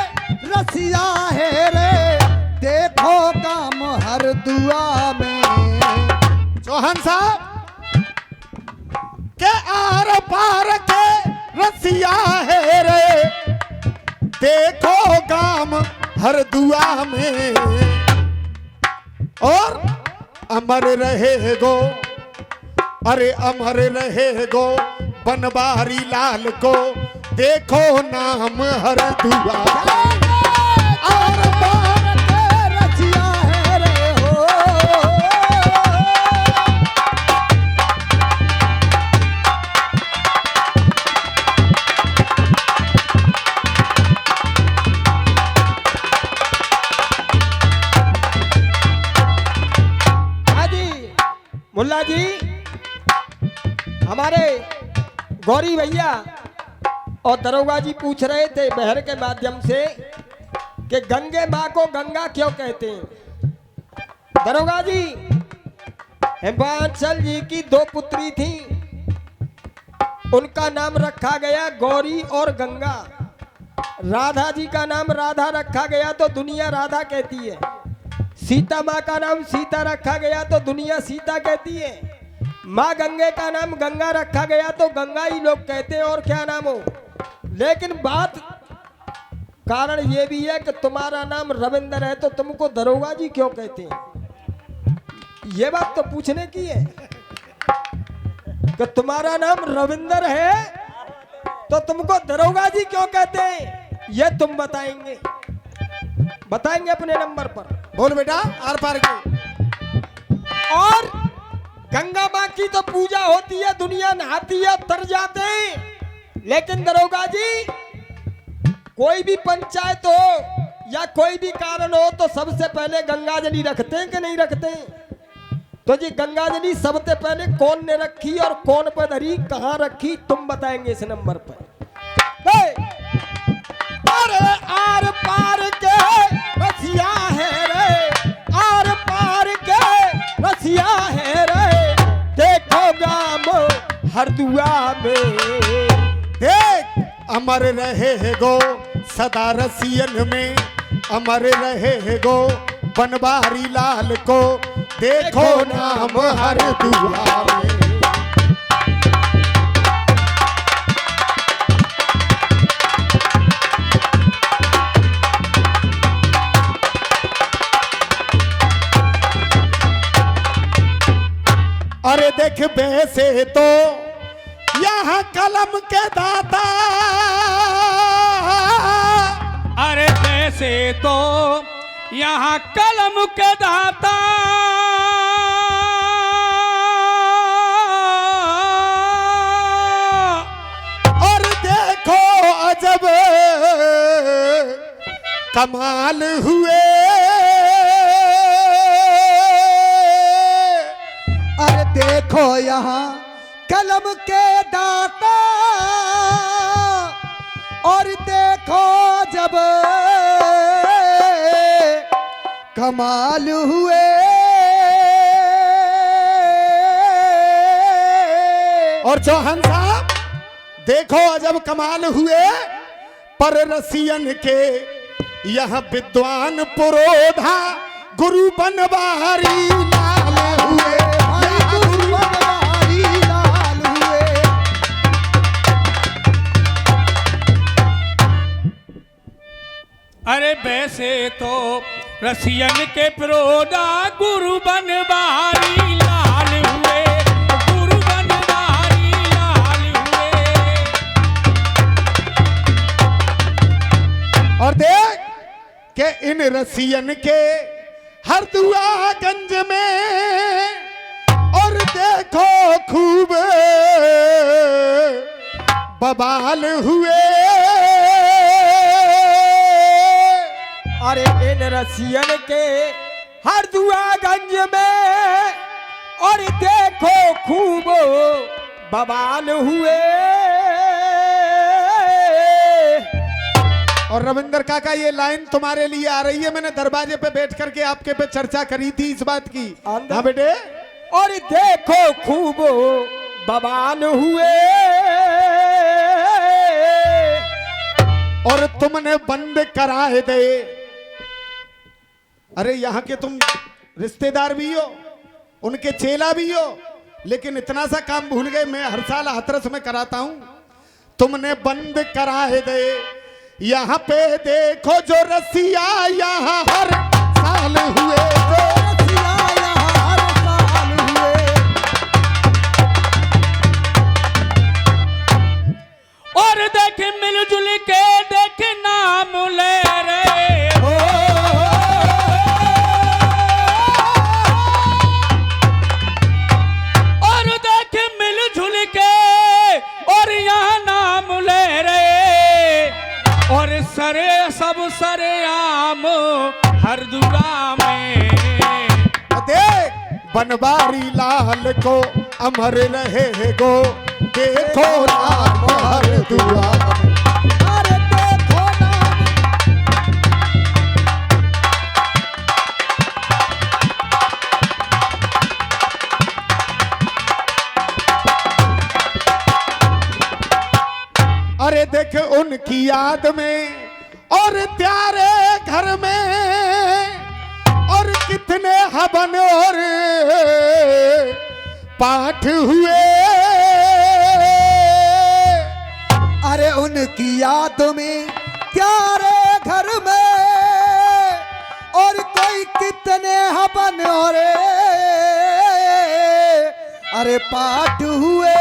रसिया है रे, देखो काम हर दुआ में। चौहान साहब के आर पार के रसिया है रे, देखो काम हर दुआ में। और अमर रहे गो, अरे अमर रहे गो बनवारी लाल को, देखो नाम हर दुआ में। आर पार के रसिया है रे हो। मुल्ला जी, हमारे गौरी भैया और दरोगा जी पूछ रहे थे बहर के माध्यम से कि गंगे माँ को गंगा क्यों कहते हैं। दरोगा जी, हिमाचल जी की 2 पुत्री थी, उनका नाम रखा गया गौरी और गंगा। राधा जी का नाम राधा रखा गया तो दुनिया राधा कहती है। सीता माँ का नाम सीता रखा गया तो दुनिया सीता कहती है। माँ गंगे का नाम गंगा रखा गया तो गंगा ही लोग कहते हैं, और क्या नाम हो। लेकिन बात कारण ये भी है कि तुम्हारा नाम रविंद्र है तो तुमको दरोगा जी क्यों कहते हैं। ये बात तो पूछने की है कि तुम्हारा नाम रविंद्र है तो तुमको दरोगा जी क्यों कहते हैं, ये तुम बताएंगे अपने नंबर पर। बोल बेटा, आर पार की। और गंगा माँ की तो पूजा होती है, दुनिया नहाती है, तर जाते हैं। लेकिन दरोगा जी, कोई भी पंचायत हो या कोई भी कारण हो तो सबसे पहले गंगा जली रखते हैं कि नहीं रखते हैं। तो जी गंगा जली सबसे पहले कौन ने रखी और कौन पर धरी, कहाँ रखी, तुम बताएंगे इस नंबर पर। अरे आर पार के रसिया है रे, आर पार के रसिया है रे, देखो गाम हर दुआ में। देख अमर रहे गो सदा रसियन में, अमर रहे गो बनवारी लाल को, देखो नाम हर दुआ में। अरे देख वैसे तो यहाँ कलम के दाता, अरे वैसे तो यहाँ कलम के दाता, और देखो अजब कमाल हुए। अरे देखो यहाँ कलम के दाता, और देखो जब कमाल हुए। और चौहान साहब देखो अजब कमाल हुए, पर रसियन के यह विद्वान पुरोधा गुरु बनवारी लाल हुए। अरे वैसे तो रसियन के प्रोदा गुरु बनवारी लाल हुए, गुरु बनवारी लाल हुए। और देख के इन रसियन के हरदुआगंज में, और देखो खूब बवाल हुए। अरे इन रसियन के हरदुआगंज में, और देखो खूब बवाल हुए। और रविंद्र काका ये लाइन तुम्हारे लिए आ रही है, मैंने दरवाजे पे बैठ करके आपके पे चर्चा करी थी इस बात की। हाँ बेटे। और देखो खूब बवाल हुए। और तुमने बंद कराए दे। अरे यहाँ के तुम रिश्तेदार भी हो, उनके चेला भी हो, लेकिन इतना सा काम भूल गए। मैं हर साल हाथरस में कराता हूं। तुमने बंद कराए दे। यहाँ पे देखो जो रसिया यहाँ हर साल हुए जो रसिया यहाँ हर साल हुए। और देख मिलजुल के देख नाम ले रे हो। और देख मिलजुल के और यहाँ नाम ले रे। और सरे सब सरे आम हर दुआ में। देख बनवारी लाल को अमर रहे गो, देखो नाम हर दुआ। अरे देखो नाम। अरे देख उनकी याद में और प्यारे घर में और कितने हवन और पाठ हुए। अरे उनकी याद में प्यारे घर में और कोई कितने हवन और अरे पाठ हुए।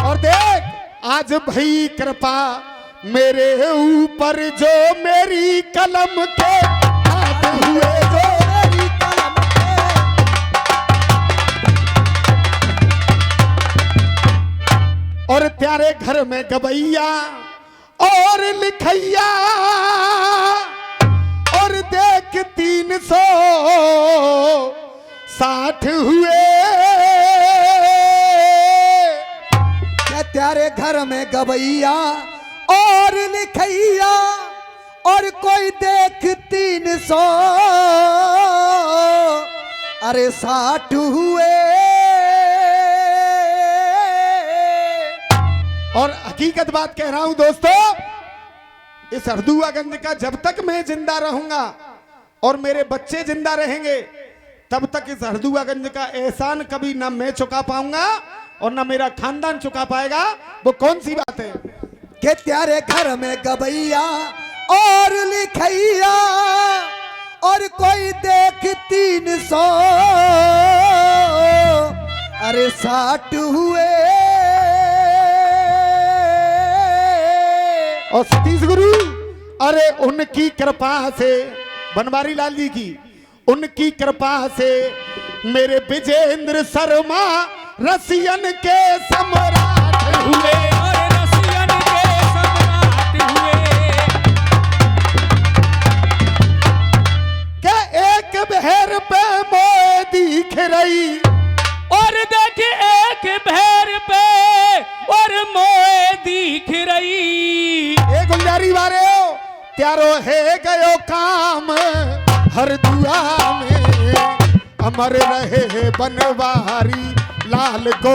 और देख आज भई कृपा मेरे ऊपर जो मेरी कलम के हाथ हुए जो मेरी कलम पे। और तेरे घर में गवैया और लिखैया और देख 360 हुए। तेरे घर में गवैया और लिखैया और कोई देख 300 अरे 60 हुए। और हकीकत बात कह रहा हूं दोस्तों, इस हरदुआगंज का जब तक मैं जिंदा रहूंगा और मेरे बच्चे जिंदा रहेंगे तब तक इस हरदुआगंज का एहसान कभी ना मैं चुका पाऊंगा और ना मेरा खानदान चुका पाएगा। वो कौन सी बात है कि तेरे घर में गवैया और लिखैया और कोई देख 300 अरे 60 हुए। और सतीश गुरु, अरे उनकी कृपा से, बनवारी लाल जी की उनकी कृपा से मेरे विजेंद्र शर्मा रसियन के सम्राट हुए। और रसियन के सम्राट हुए। के एक बहर पे मोए दिख रही। और देख एक भैर पे और मोए दिख रही। ए गुलजारी वाले हो त्यारो है गयो काम हर दुआ में। अमर रहे बनवारी लाल को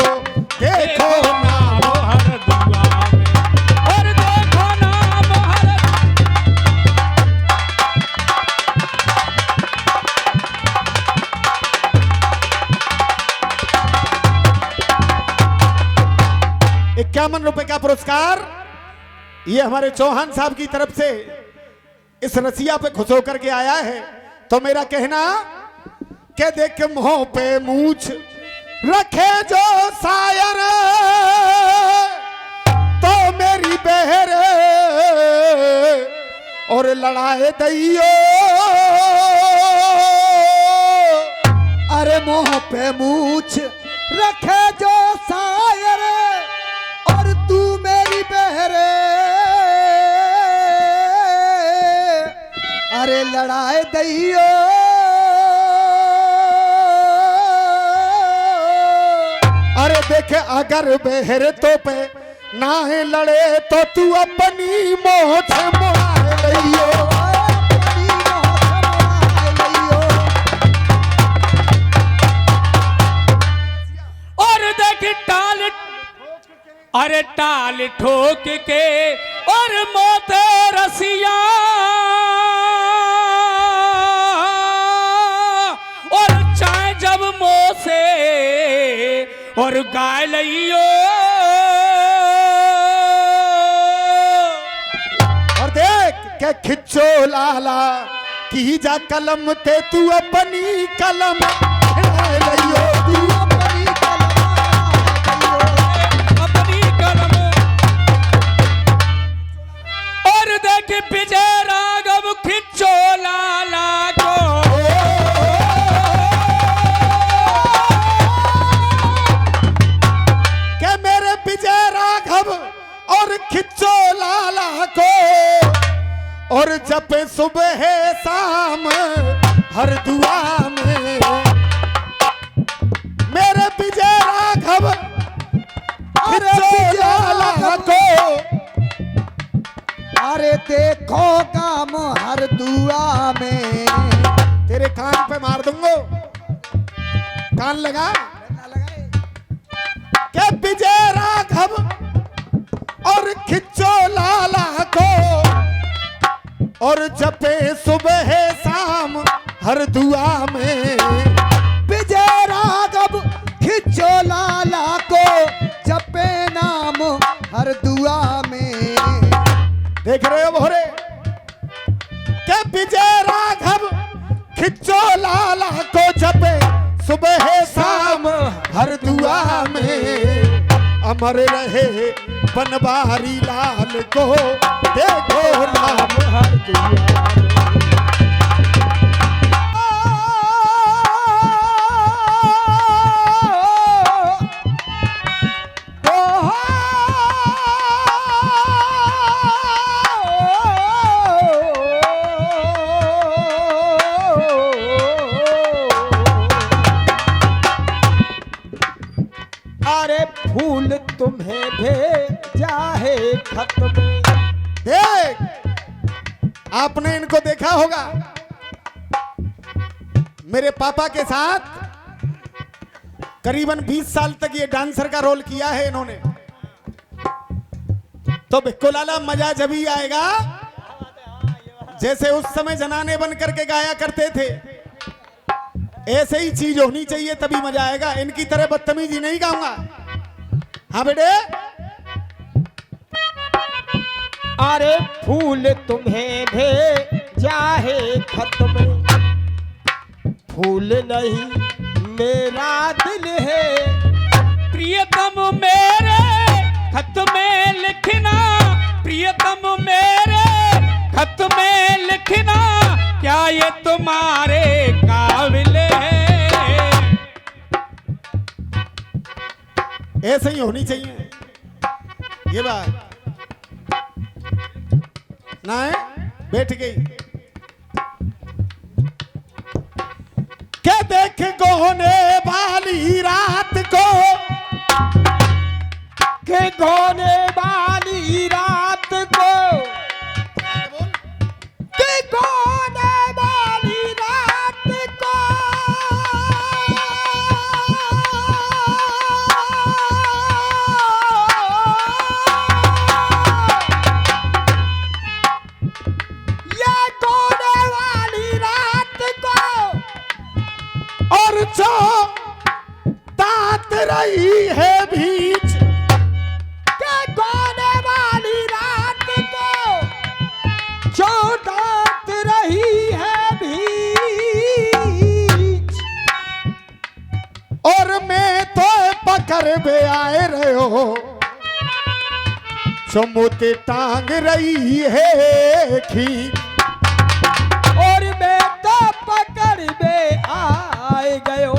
देखो नाम हर दुआ में। और देखो नाम हर। ₹51 का पुरस्कार ये हमारे चौहान साहब की तरफ से इस रसिया पे खुश होकर के आया है। तो मेरा कहना के देख मुंह पे मूछ रखे जो शायर तो मेरी बहर और लड़ाए दैयो। अरे मुंह पे मूछ रखे जो शायर और तू मेरी बहरे अरे लड़ाए दैयो। अरे देख अगर बहर तो पे ना है लड़े तो तू अपनी मोछ मुआए लियो। और देख टाल अरे टाल ठोक के और मोते रसिया और चाहे जब मोह से और गाय लियो और देख के खिच्चो लाला की जा कलम ते तू अपनी कलम लियो तू अपनी कलम अपनी कलम और देख विजय राघव खिंचो लाला को के मेरे विजय राघव और खिच्चो लाला को और जब सुबह शाम हर दुआ में मेरे विजय राघव खिच्चो लाला को अरे देखो काम हर दुआ में तेरे कान पे मार दूंगा कान लगा के विजय राघव और खिच्चो लाला को और जपे सुबह शाम हर दुआ में विजय राघव खिंचो लाला को जपे नाम हर दुआ में। देख रहे हो भोरे के विजय राघव खिच्चो लाला को जपे सुबह शाम हर दुआ में अमर रहे बनवारी लाल को देखो नाम हर दुआ में। अरे फूल तुम्हें भेजा है खत में। देख आपने इनको देखा होगा मेरे पापा के साथ करीबन 20 साल तक ये डांसर का रोल किया है इन्होंने। तो बिक्को लाला मजा जब ही आएगा जैसे उस समय जनाने बन करके गाया करते थे, ऐसे ही चीज होनी चाहिए तभी मजा आएगा। इनकी तरह बदतमीजी नहीं गाऊंगा। हाँ बेटे अरे फूल तुम्हें भेजा है खत में, फूल नहीं मेरा दिल है। प्रियतम मेरे खत में लिखना, प्रियतम मेरे खत में लिखना, क्या ये तुम्हारे काबिल है। ऐसे ही होनी चाहिए ये बात ना है। बैठ गई क्या देख गोने वाली रात को, के गोने वाली रात को, के गोने वाली रात को, ये गोने वाली रात को और जो तात रही है बीच, के गोने वाली रात को जो दात रही है बीच। और मैं तो पकड़ में आए रहे हो चुमुते टांग रही है खींच। और मैं तो पकड़ में आए गयो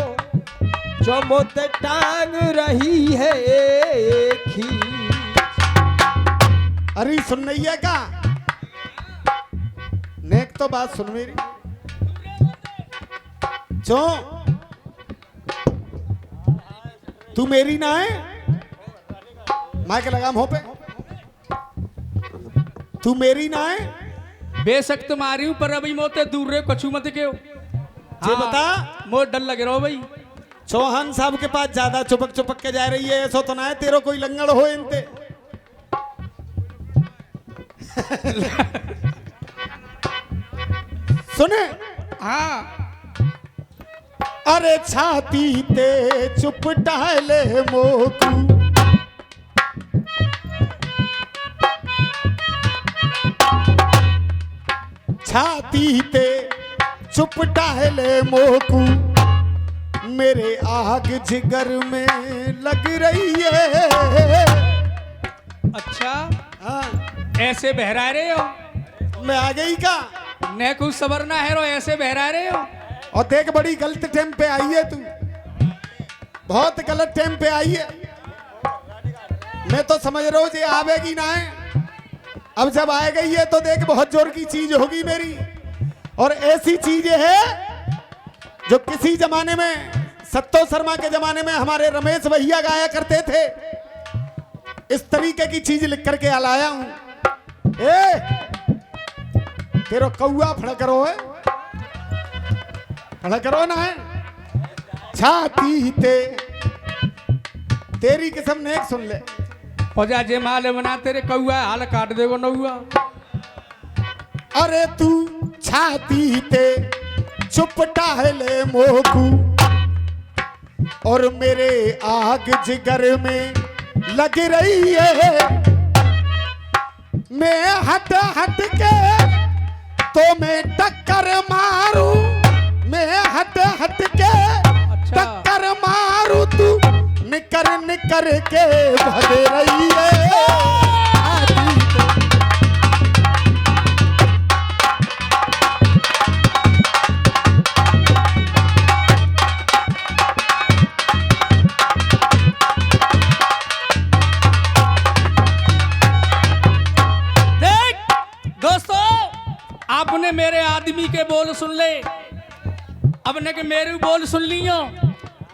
जो मुझे टांग रही है खींच। अरे सुन नहीं है का नेक तो बात सुन मेरी जो तू मेरी ना है माइक लगाम हो पे, तू मेरी ना है। बेशक तुम्हारी हूं पर अभी मोते दूर रहे कछु मत के जे बता मोर डर लगे रहो भाई। चौहान साहब के पास ज्यादा चुपक चुपक के जा रही है, ऐसा तो ना है तेरो कोई लंगड़ हो इनते। सुने, हाँ अरे छाती ते चुप डाले मोकू, छाती ते चुप डाले मोकू, मेरे आग जिगर में लग रही है। अच्छा हाँ, ऐसे बहरा रहे हो, मैं आ गई का। न कुछ सबर ना है रो, ऐसे बहरा रहे हो। और देख बड़ी गलत टाइम पे आई है तू, बहुत गलत टाइम पे आई है। मैं तो समझ रहा हूँ ये आवेगी ना है, अब जब आ गई है तो देख बहुत जोर की चीज होगी मेरी। और ऐसी चीजें है जो किसी जमाने में सत्तो शर्मा के जमाने में हमारे रमेश भैया गाया करते थे, इस तरीके की चीज लिख करके लाया हूं। ए तेरो कौआ फड़क रो है, फड़क रो ना है। छाती ते तेरी किस्म ने एक सुन ले, और जा जे माल बना तेरे कौआ हाल काट देगो नौआ। अरे तू छाती ते चुप टाले मोकू, और मेरे आग जिगर में लग रही है। मैं हट हट के तो मैं टक्कर मारू, मैं हट हट के टक्कर मारू, तू निकर निकर के भग रही है। आदि तो आपने मेरे आदमी के बोल सुन ले, अब ने के मेरे बोल सुन लियो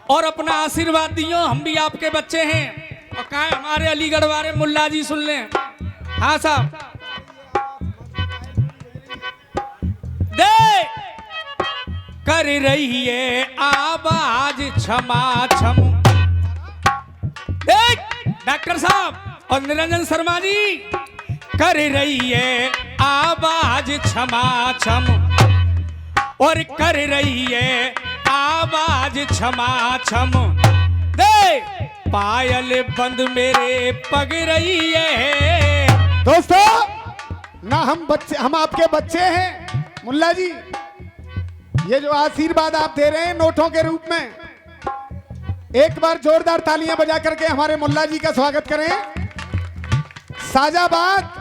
और अपना आशीर्वाद दियो। हम भी आपके बच्चे हैं और कहा हमारे अलीगढ़ वाले मुल्ला जी सुन लें। हाँ साहब, दे कर रही है आवाज क्षमा क्षम। देख डॉक्टर साहब और निरंजन शर्मा जी, कर रही है आवाज क्षमा क्षम, और कर रही है आवाज क्षमा क्षम। दे पायल बंद मेरे पग रही है। दोस्तों ना हम बच्चे, हम आपके बच्चे हैं मुल्ला जी। ये जो आशीर्वाद आप दे रहे हैं नोटों के रूप में, एक बार जोरदार तालियां बजा करके हमारे मुल्ला जी का स्वागत करें। साजाबाद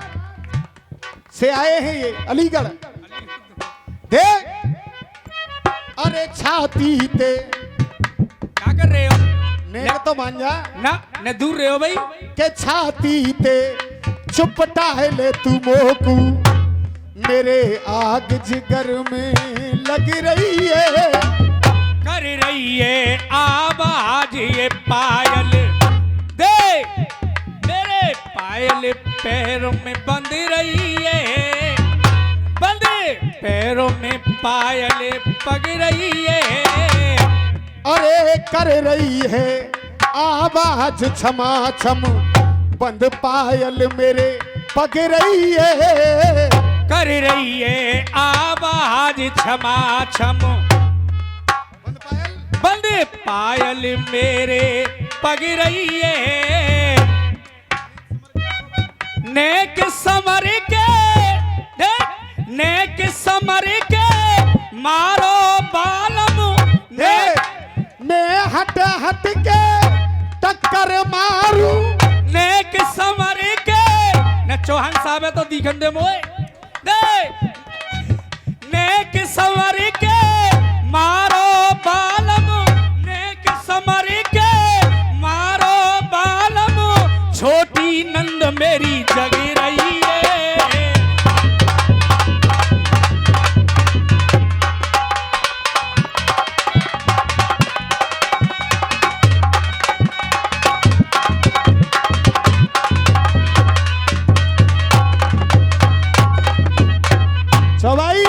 से आए हैं ये, अलीगढ़। देख अरे छाती ते क्या कर रहे हो? ने तो मान जा ना न दूर रहे हो भाई। के छाती ते चुप टाले तू मोकू, मेरे आग जिगर में लग रही है। कर रही है आवाज ये पायल, दे मेरे पायल पैरों में बंद रही है। बंद पैरों में पायल पग रही है। अरे कर रही है आवाज क्षमा क्षम, बंद पायल मेरे पग रही है। कर रही है आवाज क्षमा क्षम, बंद पायल मेरे पग रही है। नेक समर के नेक समर के मारो बालम। मैं हट हट के टक्कर मारू, नेक समर के न चौहान साहब है तो दिखन दे मोए। दे नेक समर के मारो बालम, नेक समर के मारो बालम। छोटी नंद मेरी जग रही है। चौबाई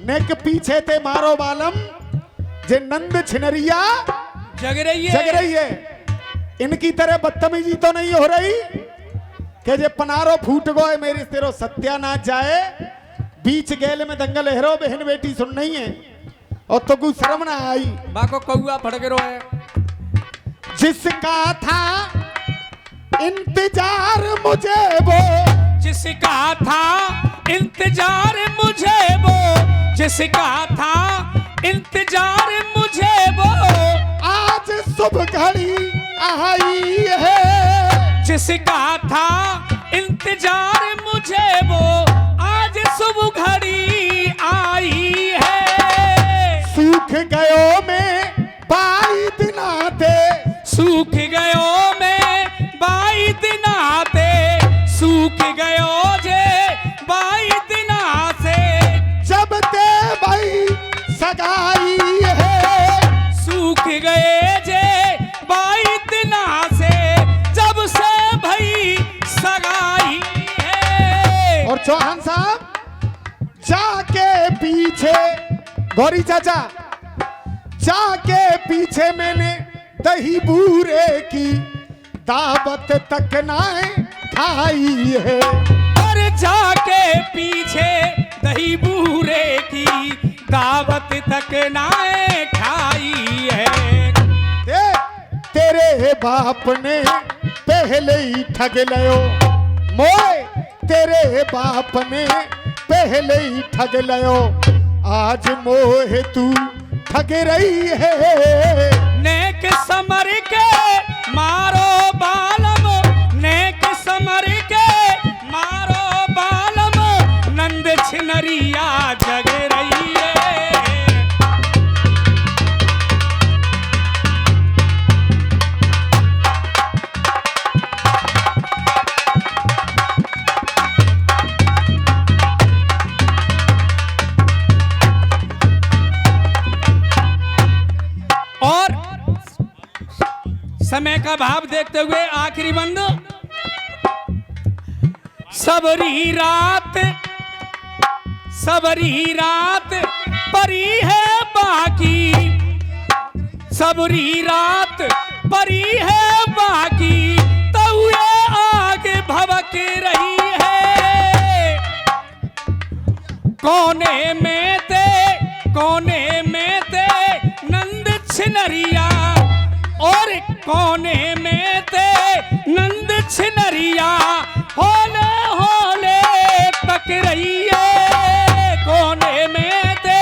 नेक पीछे थे मारो बालम, जे नंद छिनरिया जग रही है। जग रही है। इनकी तरह बदतमीजी तो नहीं हो रही, के जे पनारो फूट गए मेरे तेरो सत्यानाश जाए, बीच गेल में दंगल हेरो बहन बेटी सुन नहीं है और तो कुछ शर्म ना आई। बाको कौआ फड़के रोए। जिसका था इंतजार मुझे वो, जिसका था इंतजार मुझे वो, जिसका था इंतजार मुझे वो, आज शुभ घड़ी आई है। जिसका था इंतजार मुझे वो, आज शुभ घड़ी आई है। सूख गयो में बाई दिनाते, सूख गयो में बाई दिनाते, सूख गयो जे बाई दिना से, जब ते भाई सगाई है। सूख गए जे बाई दिना से, जब से भई सगाई है। और चौहान साहब जाके पीछे, गौरी चाचा जाके पीछे मैंने दही बूरे की दावत तक ना खाई है। और जाके पीछे दही बूरे की दावत तक ना खाई है। तेरे बाप ने पहले ही ठग लियो मोए, तेरे बाप ने पहले ही ठग लियो, आज मोह तू ठग रही है। नेक समर के मारो बालम, नेक समर के मारो बालम, नंद छिनरिया जग रही है। और समय का भाव देखते हुए आखिरी बंद। सबरी रात परी है बाकी, सबरी रात परी है बाकी, तउए आगे भवक रही है। कोने में ते नंद छिनरिया, और कोने में ते नंद छिनरिया, होले होले तक रही है। कोने में ते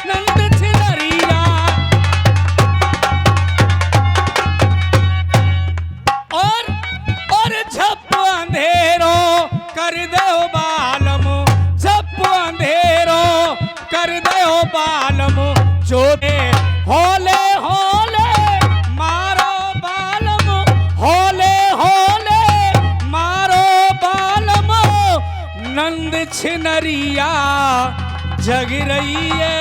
नंद छिनरिया, और झप अंधेरो कर दो बालम, झप अंधेरो कर दो बालम, जो दे होले होले मारो बालम, होले होले मारो बालम, नंद छिनरिया जग रही है।